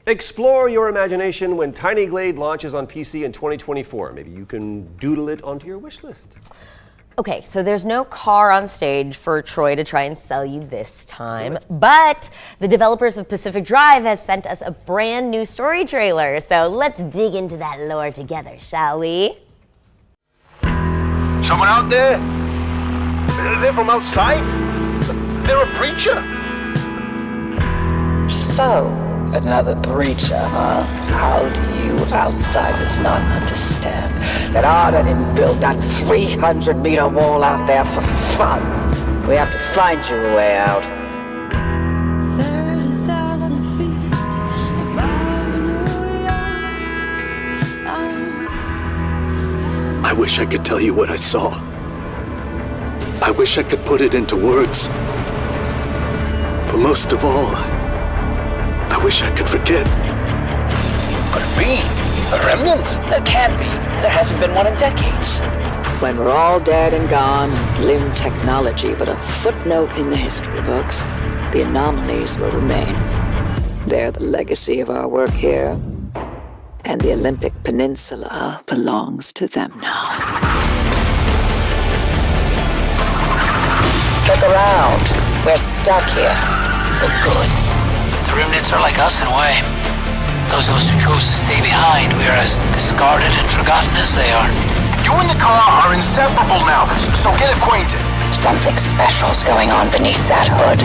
Explore your imagination when Tiny Glade launches on PC in 2024. Maybe you can doodle it onto your wish list. Okay, so there's no car on stage for Troy to try and sell you this time, but the developers of Pacific Drive has sent us a brand new story trailer. So let's dig into that lore together, shall we? Someone out there? They're from outside? They're a preacher? So, another breacher, huh? How do you outsiders not understand that Arda didn't build that 300-meter wall out there for fun? We have to find you a way out. 30,000 feet above New York. I wish I could tell you what I saw. I wish I could put it into words. But most of all, I wish I could forget. Could it be? A remnant? It can't be. There hasn't been one in decades. When we're all dead and gone, and limb technology but a footnote in the history books, the anomalies will remain. They're the legacy of our work here, and the Olympic Peninsula belongs to them now. Look around. We're stuck here. For good. The remnants are like us in a way. Those of us who chose to stay behind, we are as discarded and forgotten as they are. You and the car are inseparable now, so get acquainted. Something special's going on beneath that hood.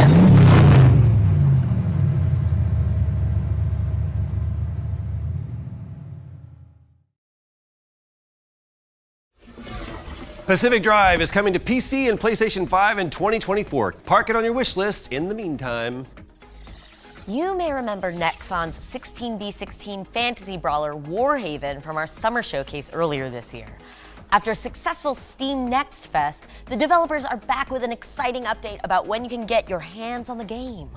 Pacific Drive is coming to PC and PlayStation 5 in 2024. Park it on your wish list in the meantime. You may remember Nexon's 16v16 fantasy brawler Warhaven from our summer showcase earlier this year. After a successful Steam Next Fest, the developers are back with an exciting update about when you can get your hands on the game.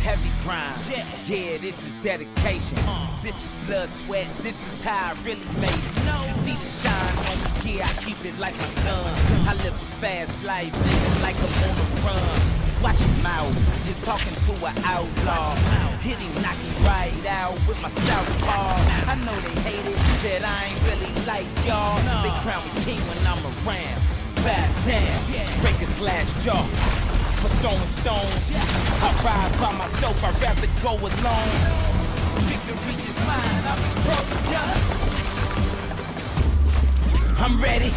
Heavy grind, yeah, this is dedication. This is blood, sweat, this is how I really made it. You see the shine on me, yeah, I keep it like my gun. I live a fast life, living like I'm on the run. Watch your mouth, you're talking to an outlaw. Hit him, knock him right out with my southpaw. I know they hate it, that I ain't really like y'all. They crown me king when I'm around. Bad damn, break a glass jaw. For throwing stones, I ride by myself, I'd rather go alone. Victory is mine, I'm victorious. I'm ready.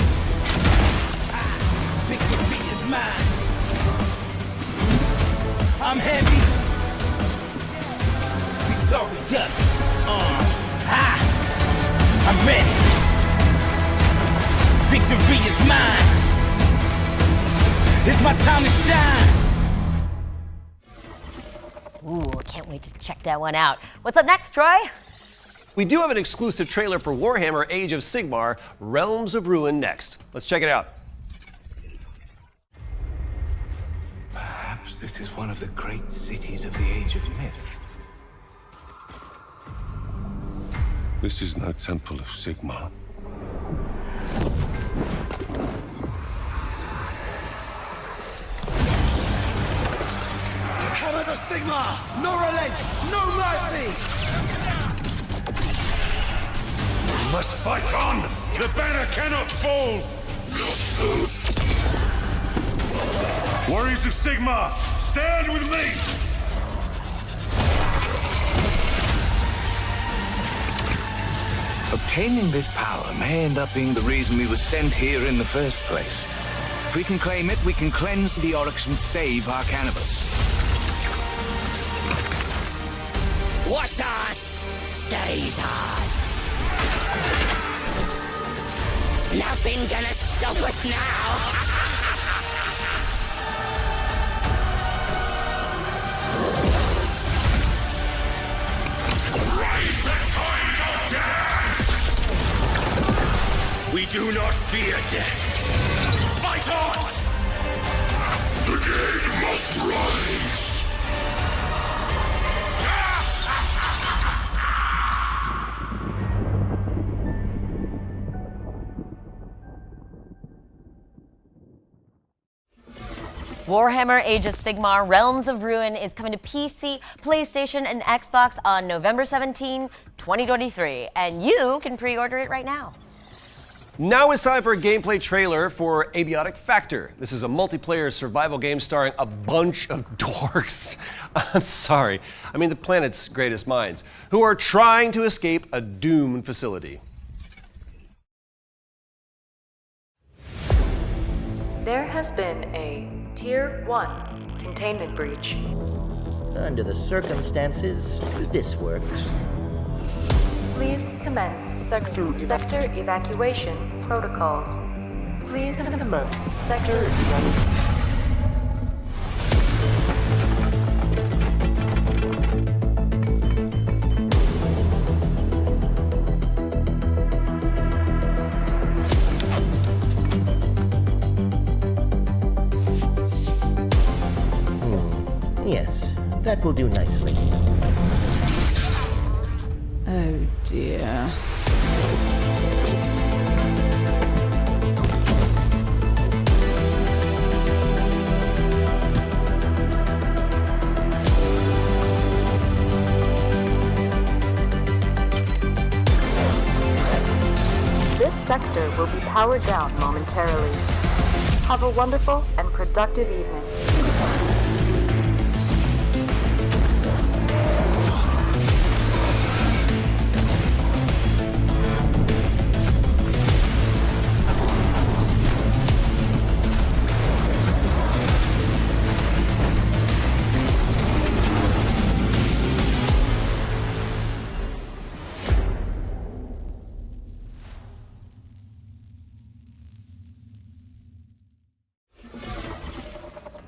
Victory is mine. I'm heavy. Victorious. I'm ready. Victory is mine. It's my time to shine. Ooh, I can't wait to check that one out. What's up next, Troy? We do have an exclusive trailer for Warhammer Age of Sigmar, Realms of Ruin next. Let's check it out. Perhaps this is one of the great cities of the Age of Myth. This is no temple of Sigmar. Hammers of Sigmar! No relent! No mercy! We must fight on! The banner cannot fall! Warriors of Sigmar, stand with me! Obtaining this power may end up being the reason we were sent here in the first place. If we can claim it, we can cleanse the Oryx and save our cannabis. What's ours stays ours. Nothing gonna stop us now. We do not fear death. Fight on! The dead must rise. Warhammer Age of Sigmar Realms of Ruin is coming to PC, PlayStation, and Xbox on November 17, 2023, and you can pre-order it right now. Now it's time for a gameplay trailer for Abiotic Factor. This is a multiplayer survival game starring a bunch of dorks. I'm sorry, I mean the planet's greatest minds, who are trying to escape a doomed facility. There has been a Tier 1 containment breach. Under the circumstances, this works. Please commence sector evacuation protocols. Please commence sector evacuation. Yes, that will do nicely. Oh dear. This sector will be powered down momentarily. Have a wonderful and productive evening.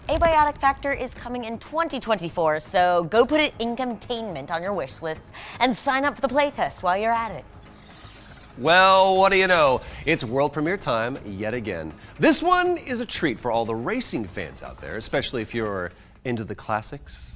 Abiotic Factor is coming in 2024, so go put it in containment on your wish list and sign up for the playtest while you're at it. Well, what do you know? It's world premiere time yet again. This one is a treat for all the racing fans out there, especially if you're into the classics.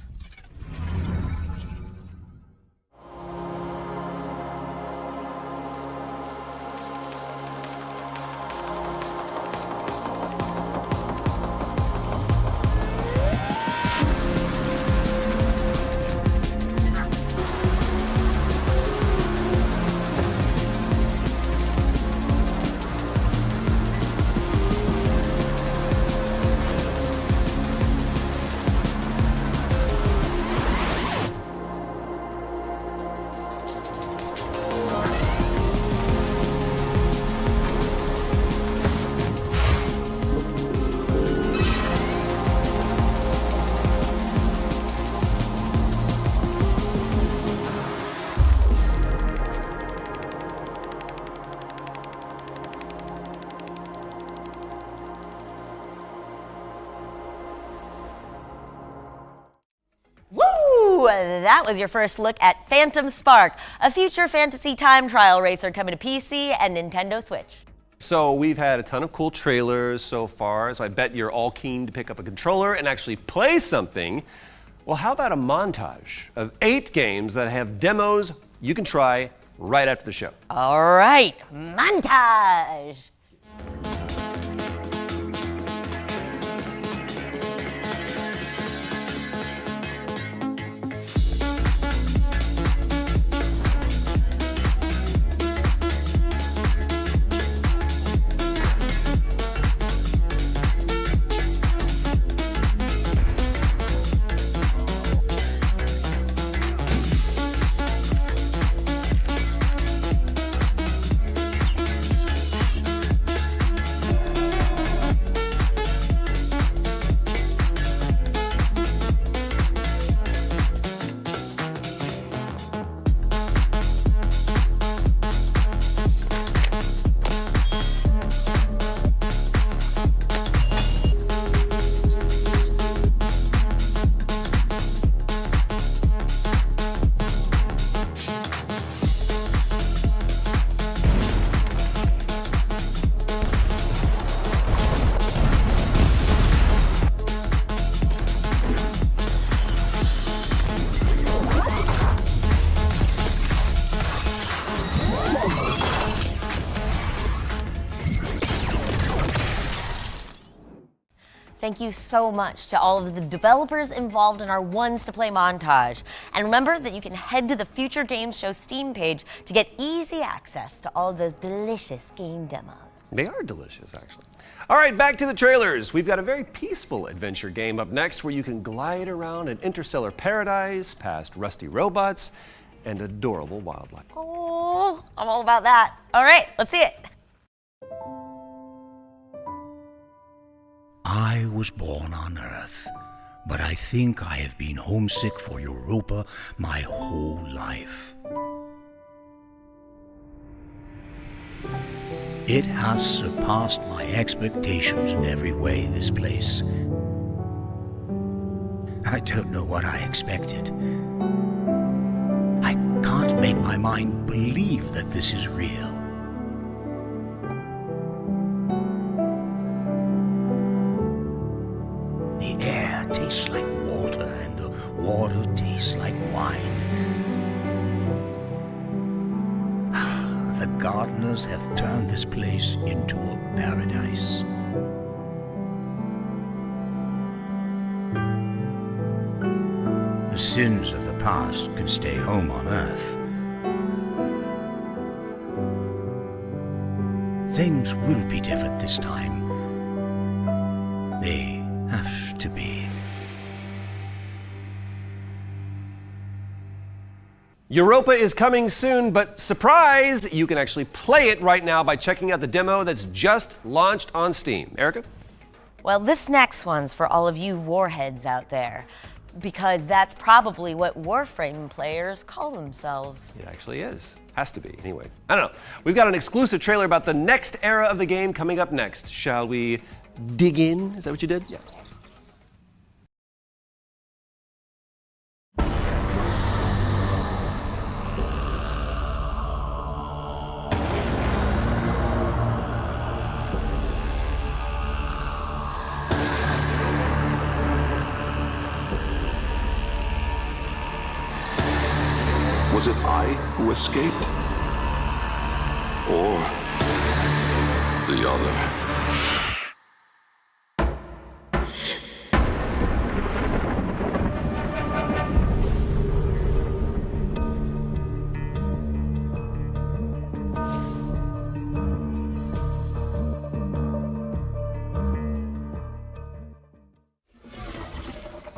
That was your first look at Phantom Spark, a future fantasy time trial racer coming to PC and Nintendo Switch. So we've had a ton of cool trailers so far, so I bet you're all keen to pick up a controller and actually play something. Well, how about a montage of 8 games that have demos you can try right after the show? All right, montage. Thank you so much to all of the developers involved in our Ones to Play montage. And remember that you can head to the Future Games Show Steam page to get easy access to all of those delicious game demos. They are delicious, actually. All right, back to the trailers. We've got a very peaceful adventure game up next where you can glide around an interstellar paradise, past rusty robots, and adorable wildlife. Oh, I'm all about that. All right, let's see it. I was born on Earth, but I think I have been homesick for Europa my whole life. It has surpassed my expectations in every way, this place. I don't know what I expected. I can't make my mind believe that this is real. The air tastes like water, and the water tastes like wine. The gardeners have turned this place into a paradise. The sins of the past can stay home on Earth. Things will be different this time. They have to be. Europa is coming soon, but surprise, you can actually play it right now by checking out the demo that's just launched on Steam. Erica? Well, this next one's for all of you warheads out there, because that's probably what Warframe players call themselves. It actually is. Has to be, anyway. I don't know. We've got an exclusive trailer about the next era of the game coming up next. Shall we dig in? Is that what you did? Yeah. Was it I who escaped? Or the other?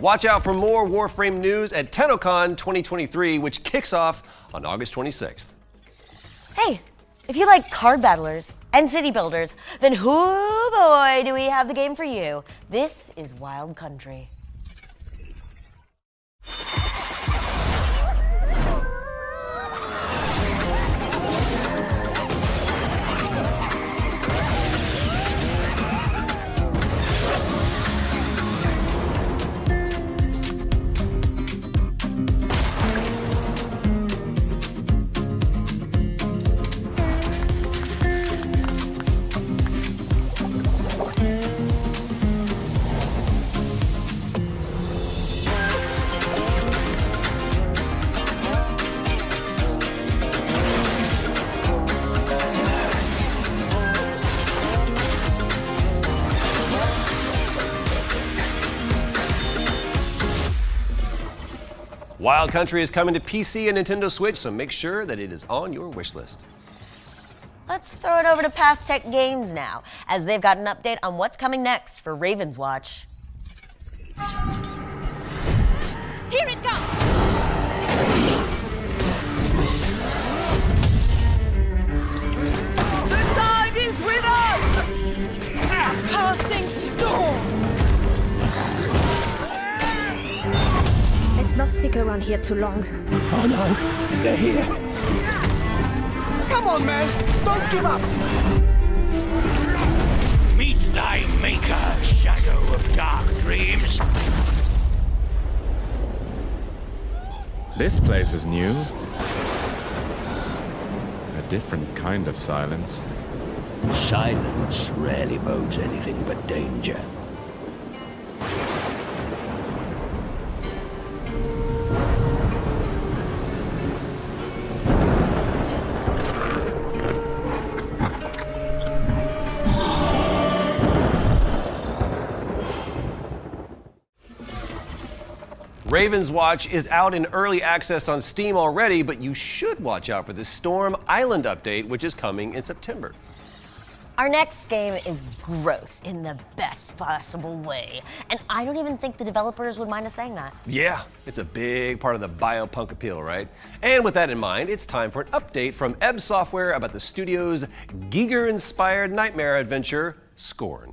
Watch out for more Warframe news at TennoCon 2023, which kicks off on August 26th. Hey, if you like card battlers and city builders, then hoo boy do we have the game for you. This is Wild Country. Wild Country is coming to PC and Nintendo Switch, so make sure that it is on your wish list. Let's throw it over to Past Tech Games now, as they've got an update on what's coming next for Raven's Watch. Here it comes! The tide is with us! A passing storm! Let's not stick around here too long. Oh no, they're here. Come on, man! Don't give up! Meet thy maker, shadow of dark dreams. This place is new. A different kind of silence. Silence rarely bodes anything but danger. Raven's Watch is out in early access on Steam already, but you should watch out for the Storm Island update, which is coming in September. Our next game is gross in the best possible way. And I don't even think the developers would mind us saying that. Yeah, it's a big part of the biopunk appeal, right? And with that in mind, it's time for an update from EB Software about the studio's Giger-inspired nightmare adventure, Scorn.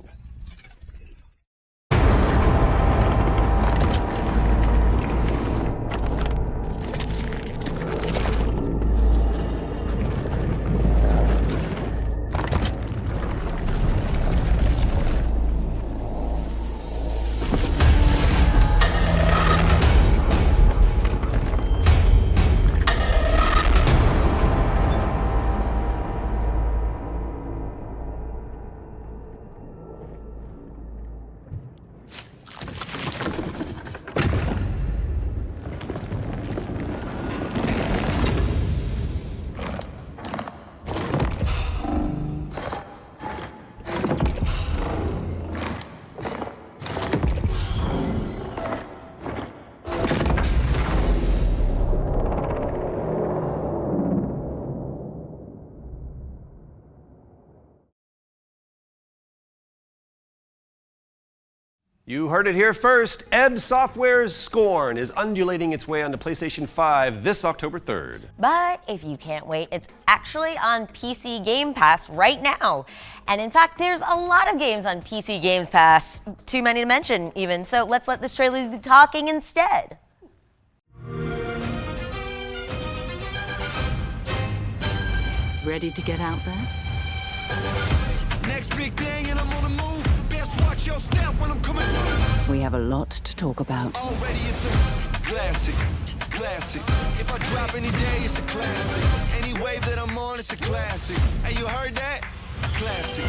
You heard it here first. EB Software's Scorn is undulating its way onto PlayStation 5 this October 3rd. But if you can't wait, it's actually on PC Game Pass right now. And in fact, there's a lot of games on PC Games Pass, too many to mention even, so let's let this trailer do the talking instead. Ready to get out there? Next big thing and I'm on the move. Best watch your step when I'm coming through. We have a lot to talk about. Already it's a classic, classic. If I drop any day, it's a classic. Any wave that I'm on, it's a classic. Hey, you heard that? Classic.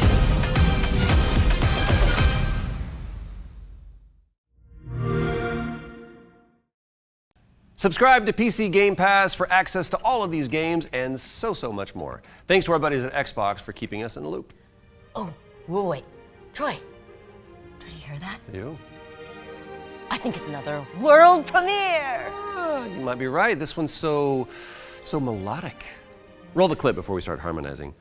Subscribe to PC Game Pass for access to all of these games and so much more. Thanks to our buddies at Xbox for keeping us in the loop. Oh, wait. Troy, did you hear that? You? I think it's another world premiere. You might be right. This one's so melodic. Roll the clip before we start harmonizing.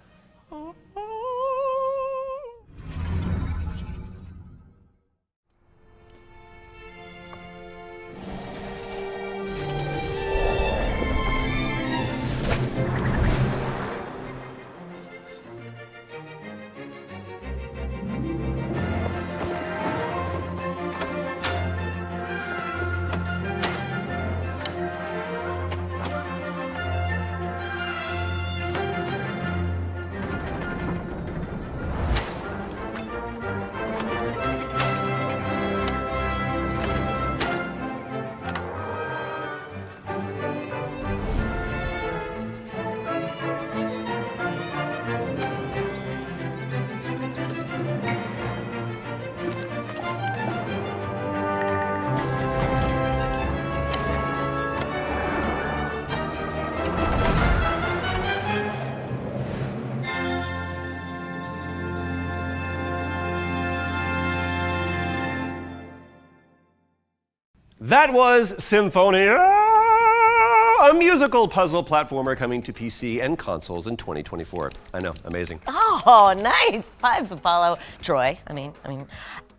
That was Symphonia, a musical puzzle platformer coming to PC and consoles in 2024. I know, amazing. Oh, nice. Vibes, Apollo. Troy, I mean.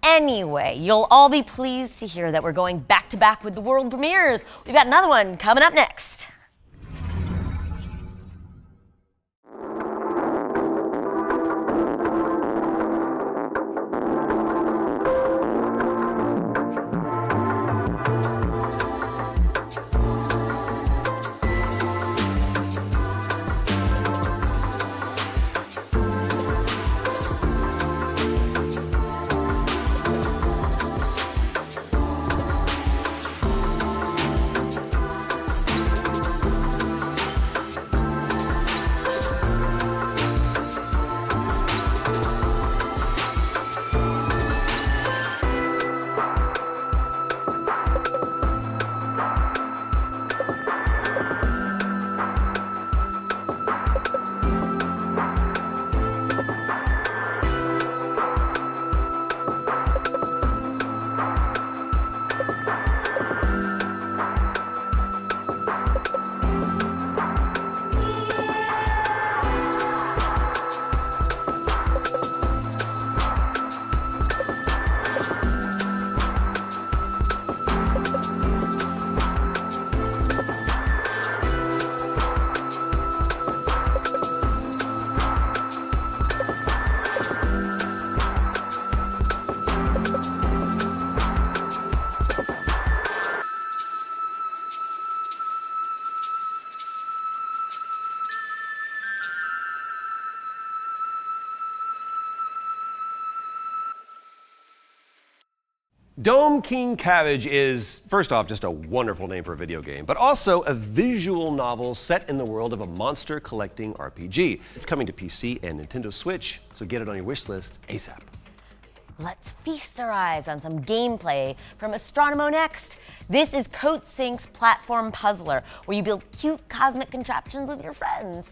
Anyway, you'll all be pleased to hear that we're going back to back with the world premieres. We've got another one coming up next. Dome King Cabbage is, first off, just a wonderful name for a video game, but also a visual novel set in the world of a monster collecting RPG. It's coming to PC and Nintendo Switch, so get it on your wish list ASAP. Let's feast our eyes on some gameplay from Astronomo next. This is Coatsink's platform puzzler, where you build cute cosmic contraptions with your friends.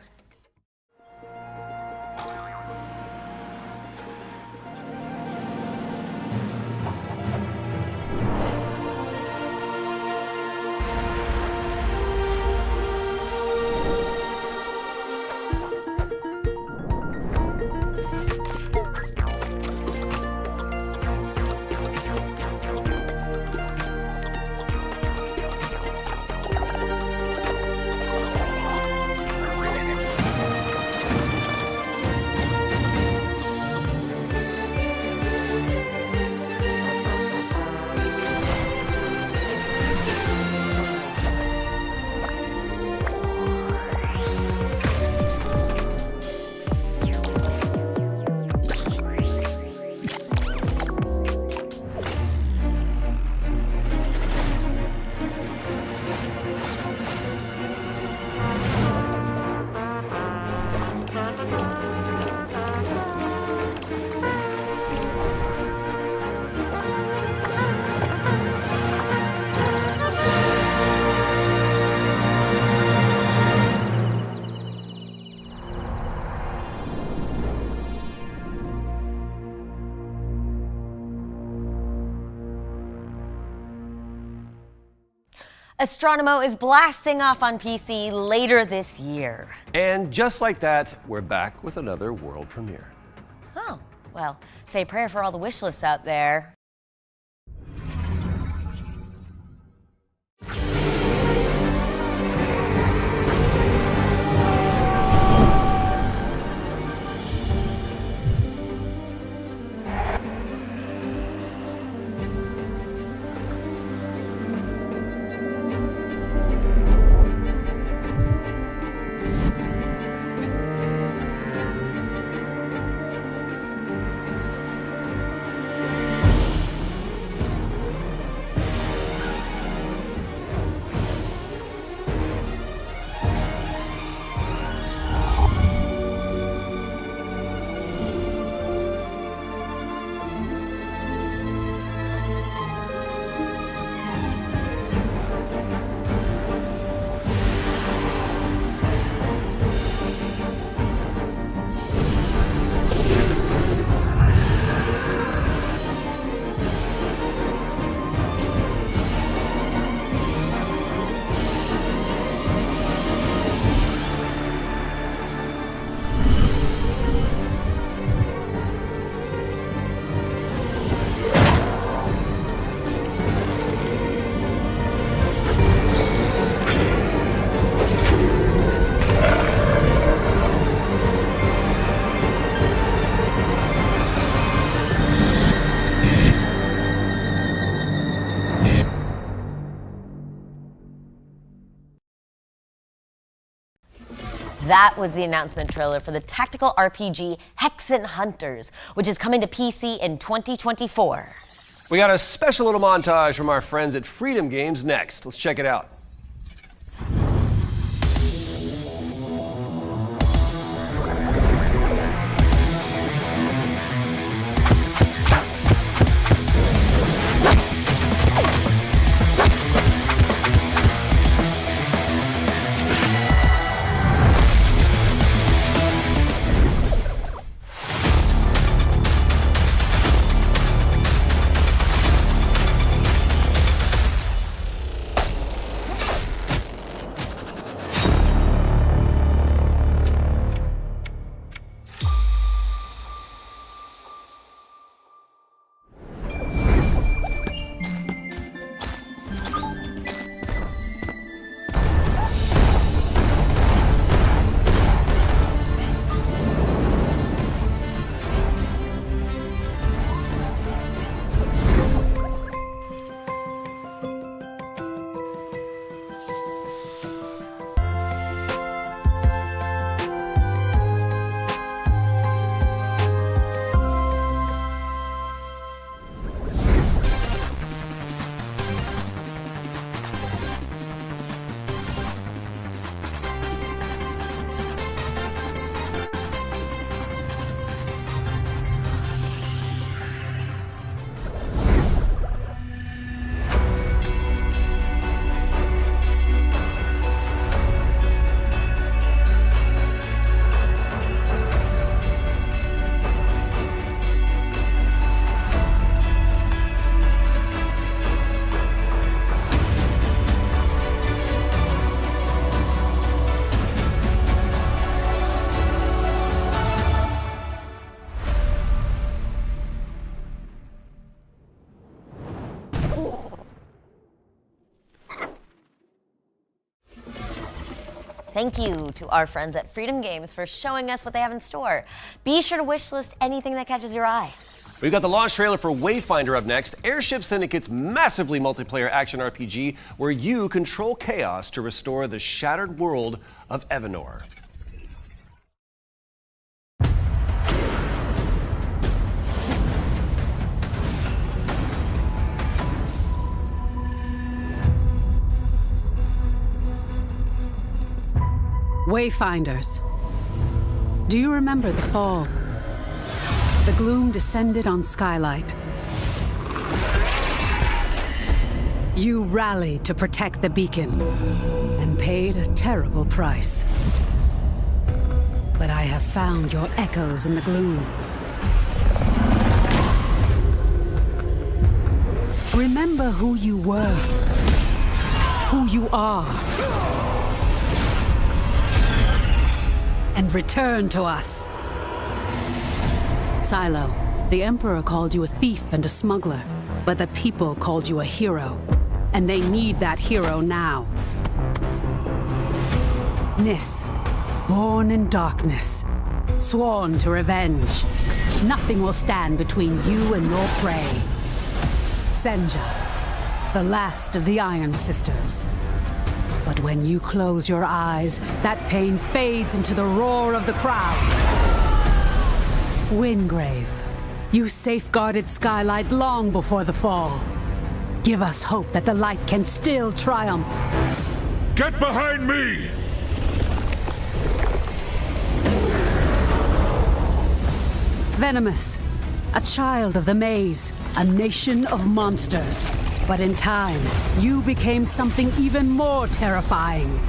Astronomo is blasting off on PC later this year. And just like that, we're back with another world premiere. Oh, well, say a prayer for all the wish lists out there. That was the announcement trailer for the tactical RPG Hexen Hunters, which is coming to PC in 2024. We got a special little montage from our friends at Freedom Games next. Let's check it out. Thank you to our friends at Freedom Games for showing us what they have in store. Be sure to wishlist anything that catches your eye. We've got the launch trailer for Wayfinder up next, Airship Syndicate's massively multiplayer action RPG where you control chaos to restore the shattered world of Evanor. Wayfinders. Do you remember the fall? The gloom descended on Skylight. You rallied to protect the beacon and paid a terrible price. But I have found your echoes in the gloom. Remember who you were, who you are, and return to us. Silo, the Emperor called you a thief and a smuggler, but the people called you a hero, and they need that hero now. Nis, born in darkness, sworn to revenge. Nothing will stand between you and your prey. Senja, the last of the Iron Sisters. But when you close your eyes, that pain fades into the roar of the crowds. Wingrave, you safeguarded Skylight long before the fall. Give us hope that the light can still triumph. Get behind me! Venomous, a child of the maze, a nation of monsters. But in time, you became something even more terrifying.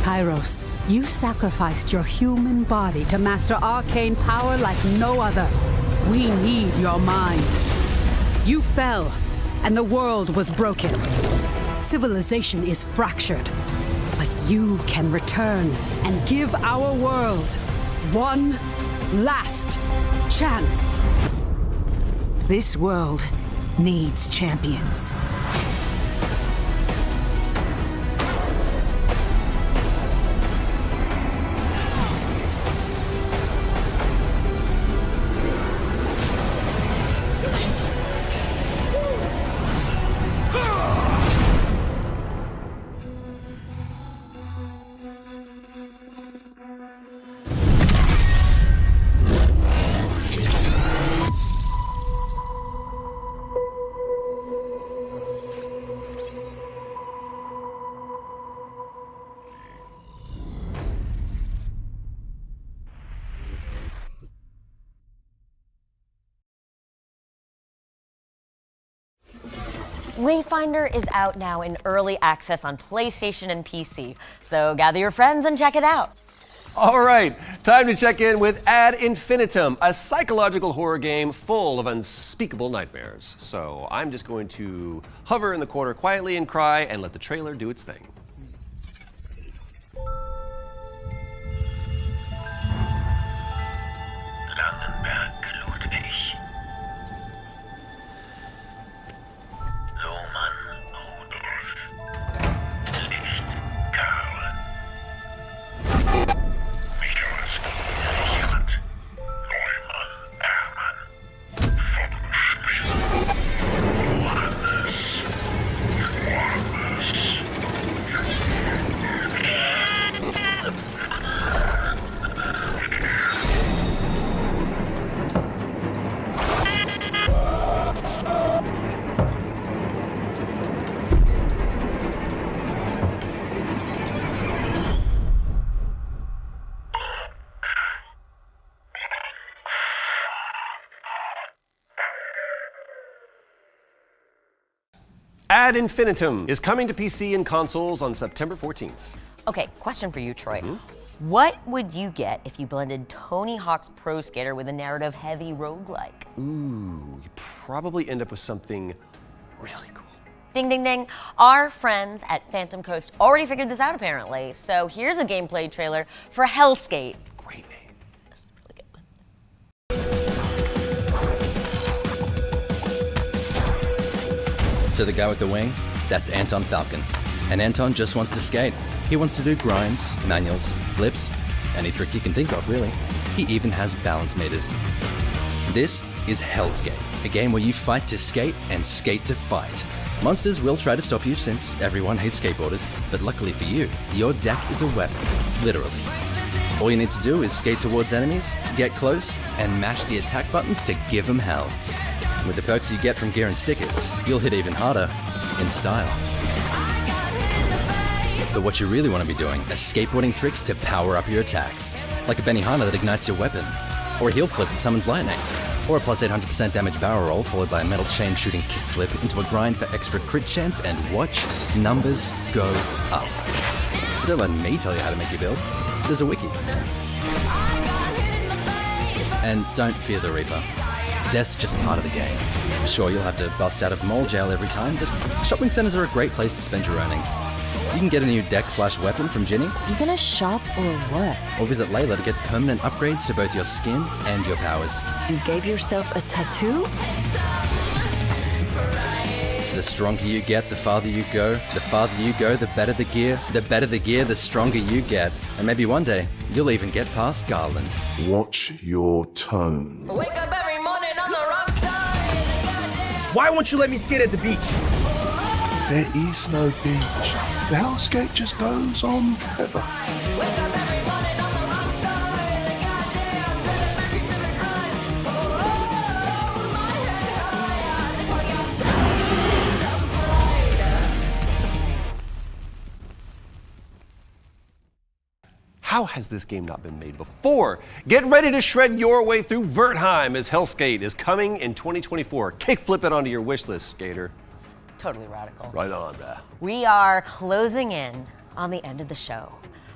Kairos, you sacrificed your human body to master arcane power like no other. We need your mind. You fell, and the world was broken. Civilization is fractured. But you can return and give our world one last chance. This world needs champions. Wayfinder is out now in early access on PlayStation and PC, so gather your friends and check it out. All right, time to check in with Ad Infinitum, a psychological horror game full of unspeakable nightmares. So I'm just going to hover in the corner quietly and cry and let the trailer do its thing. Ad Infinitum is coming to PC and consoles on September 14th. Okay, question for you, Troy. What would you get if you blended Tony Hawk's Pro Skater with a narrative-heavy roguelike? Ooh, you probably end up with something really cool. Ding, ding, ding. Our friends at Phantom Coast already figured this out, apparently. So here's a gameplay trailer for Hellskate. Great name. That's really good. So the guy with the wing, that's Anton Falcon. And Anton just wants to skate. He wants to do grinds, manuals, flips, any trick you can think of, really. He even has balance meters. This is Hellskate, a game where you fight to skate and skate to fight. Monsters will try to stop you since everyone hates skateboarders, but luckily for you, your deck is a weapon, literally. All you need to do is skate towards enemies, get close, and mash the attack buttons to give them hell. With the perks you get from gear and stickers, you'll hit even harder, in style. But what you really want to be doing is skateboarding tricks to power up your attacks, like a Benihana that ignites your weapon, or a heel flip that summons lightning, or a plus 800% damage barrel roll followed by a metal chain shooting kickflip into a grind for extra crit chance, and watch numbers go up. But don't let me tell you how to make your build. There's a wiki. And don't fear the Reaper. Death's just part of the game. Sure, you'll have to bust out of mall jail every time, but shopping centers are a great place to spend your earnings. You can get a new deck/weapon from Ginny. You gonna shop or what? Or visit Layla to get permanent upgrades to both your skin and your powers. You gave yourself a tattoo? The stronger you get, the farther you go. The farther you go, the better the gear. The better the gear, the stronger you get. And maybe one day, you'll even get past Garland. Watch your tone. Wake up every morning on the wrong side. Why won't you let me skate at the beach? There is no beach. The hellscape just goes on forever. How has this game not been made before? Get ready to shred your way through Wertheim as Hellskate is coming in 2024. Kickflip it onto your wish list, skater. Totally radical. Right on, bruh. We are closing in on the end of the show.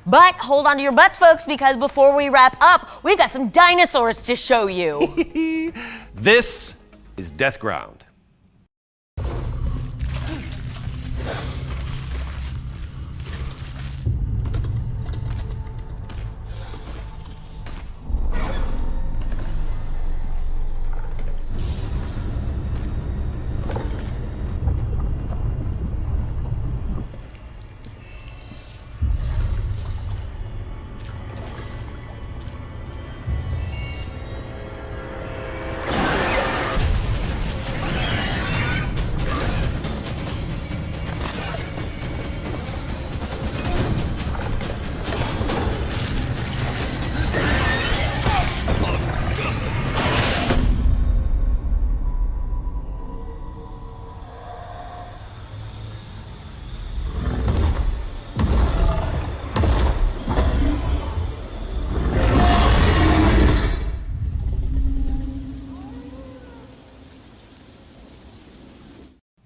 But hold on to your butts, folks, because before we wrap up, we've got some dinosaurs to show you. This is Deathground.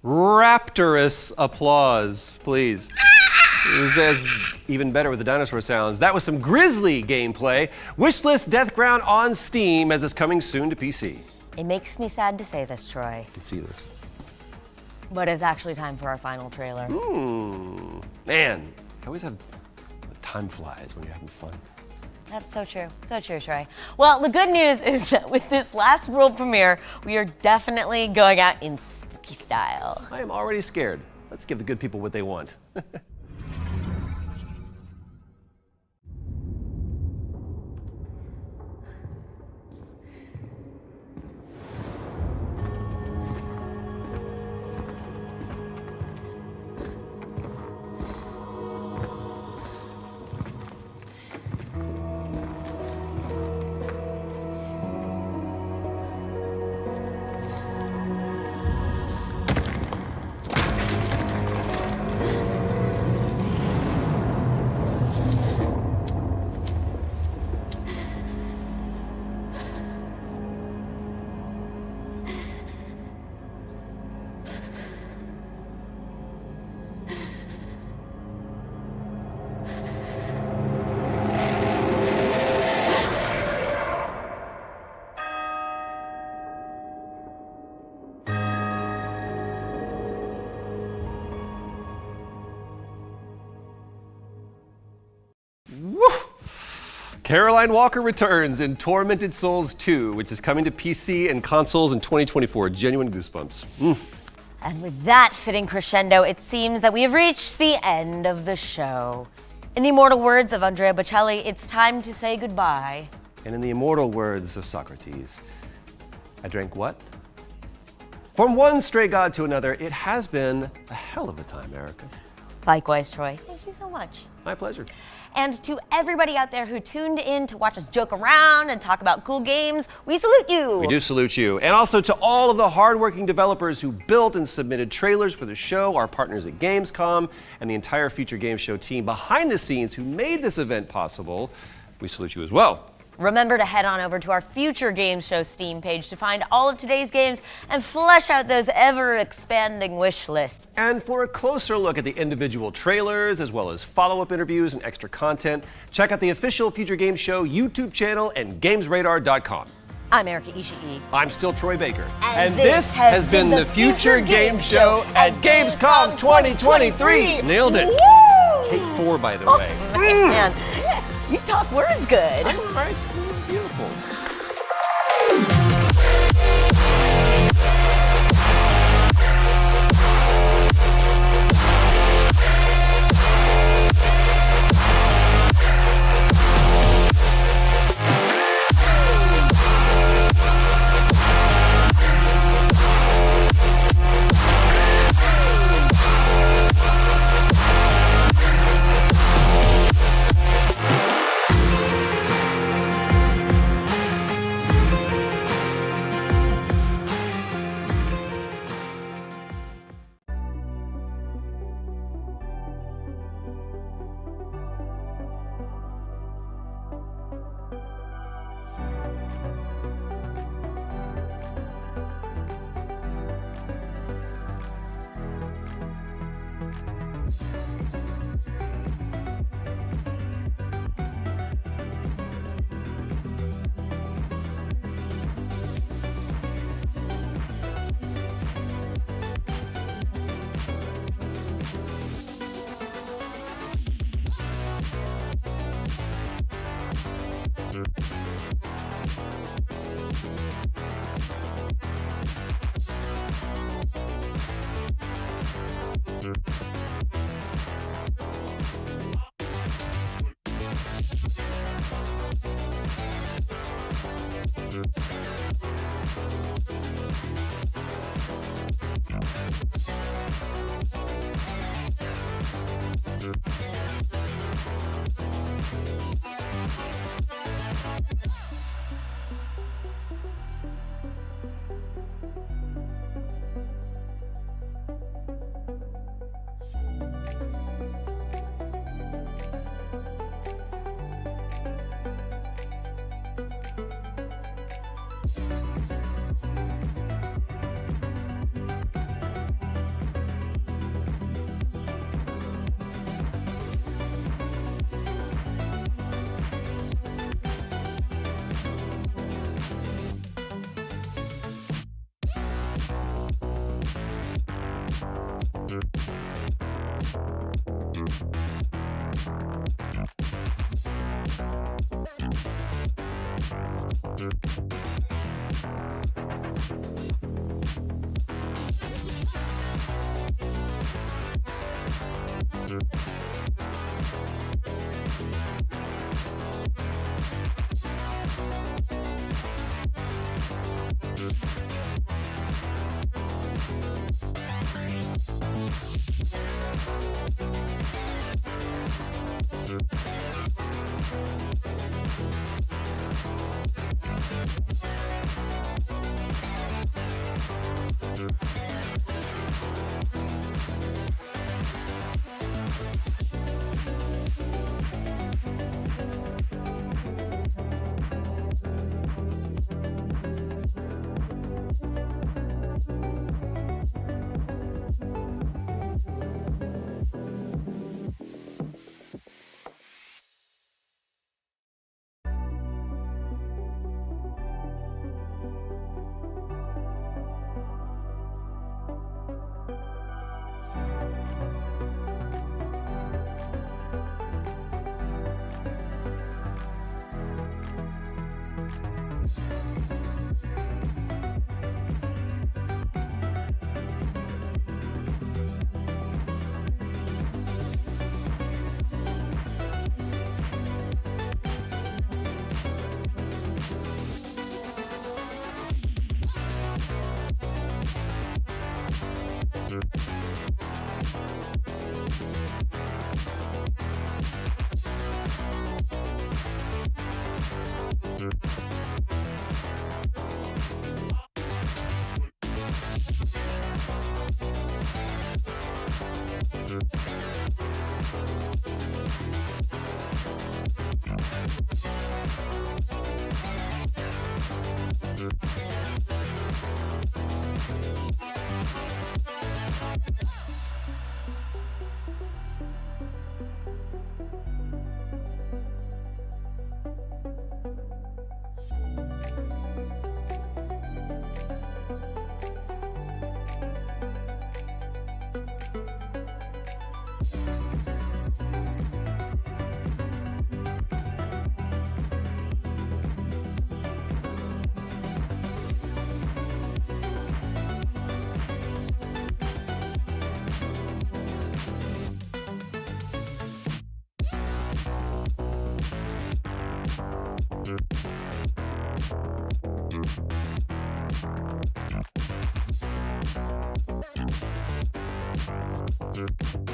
Rapturous applause, please. This is even better with the dinosaur sounds. That was some grisly gameplay. Wishlist Deathground on Steam as it's coming soon to PC. It makes me sad to say this, Troy, I can see this. but it's actually time for our final trailer. Man, I always have time flies when you're having fun. That's so true. So true, Troy. Well, the good news is that with this last world premiere, we are definitely going out in spooky style. I am already scared. Let's give the good people what they want. Caroline Walker returns in Tormented Souls 2, which is coming to PC and consoles in 2024. Genuine goosebumps. And with that fitting crescendo, it seems that we have reached the end of the show. In the immortal words of Andrea Bocelli, it's time to say goodbye. And in the immortal words of Socrates, I drank what? From one stray god to another, it has been a hell of a time, Erica. Likewise, Troy. Thank you so much. My pleasure. And to everybody out there who tuned in to watch us joke around and talk about cool games, we salute you. We do salute you. And also to all of the hardworking developers who built and submitted trailers for the show, our partners at Gamescom, and the entire Future Game Show team behind the scenes who made this event possible, we salute you as well. Remember to head on over to our Future Game Show Steam page to find all of today's games and flesh out those ever-expanding wish lists. And for a closer look at the individual trailers, as well as follow-up interviews and extra content, check out the official Future Game Show YouTube channel and GamesRadar.com. I'm Erica Ishii. I'm still Troy Baker. And this has been the Future Game Show at Gamescom 2023. Nailed it. Woo! Take 4, by the way. Man, you talk words good. All right, beautiful. Thank you.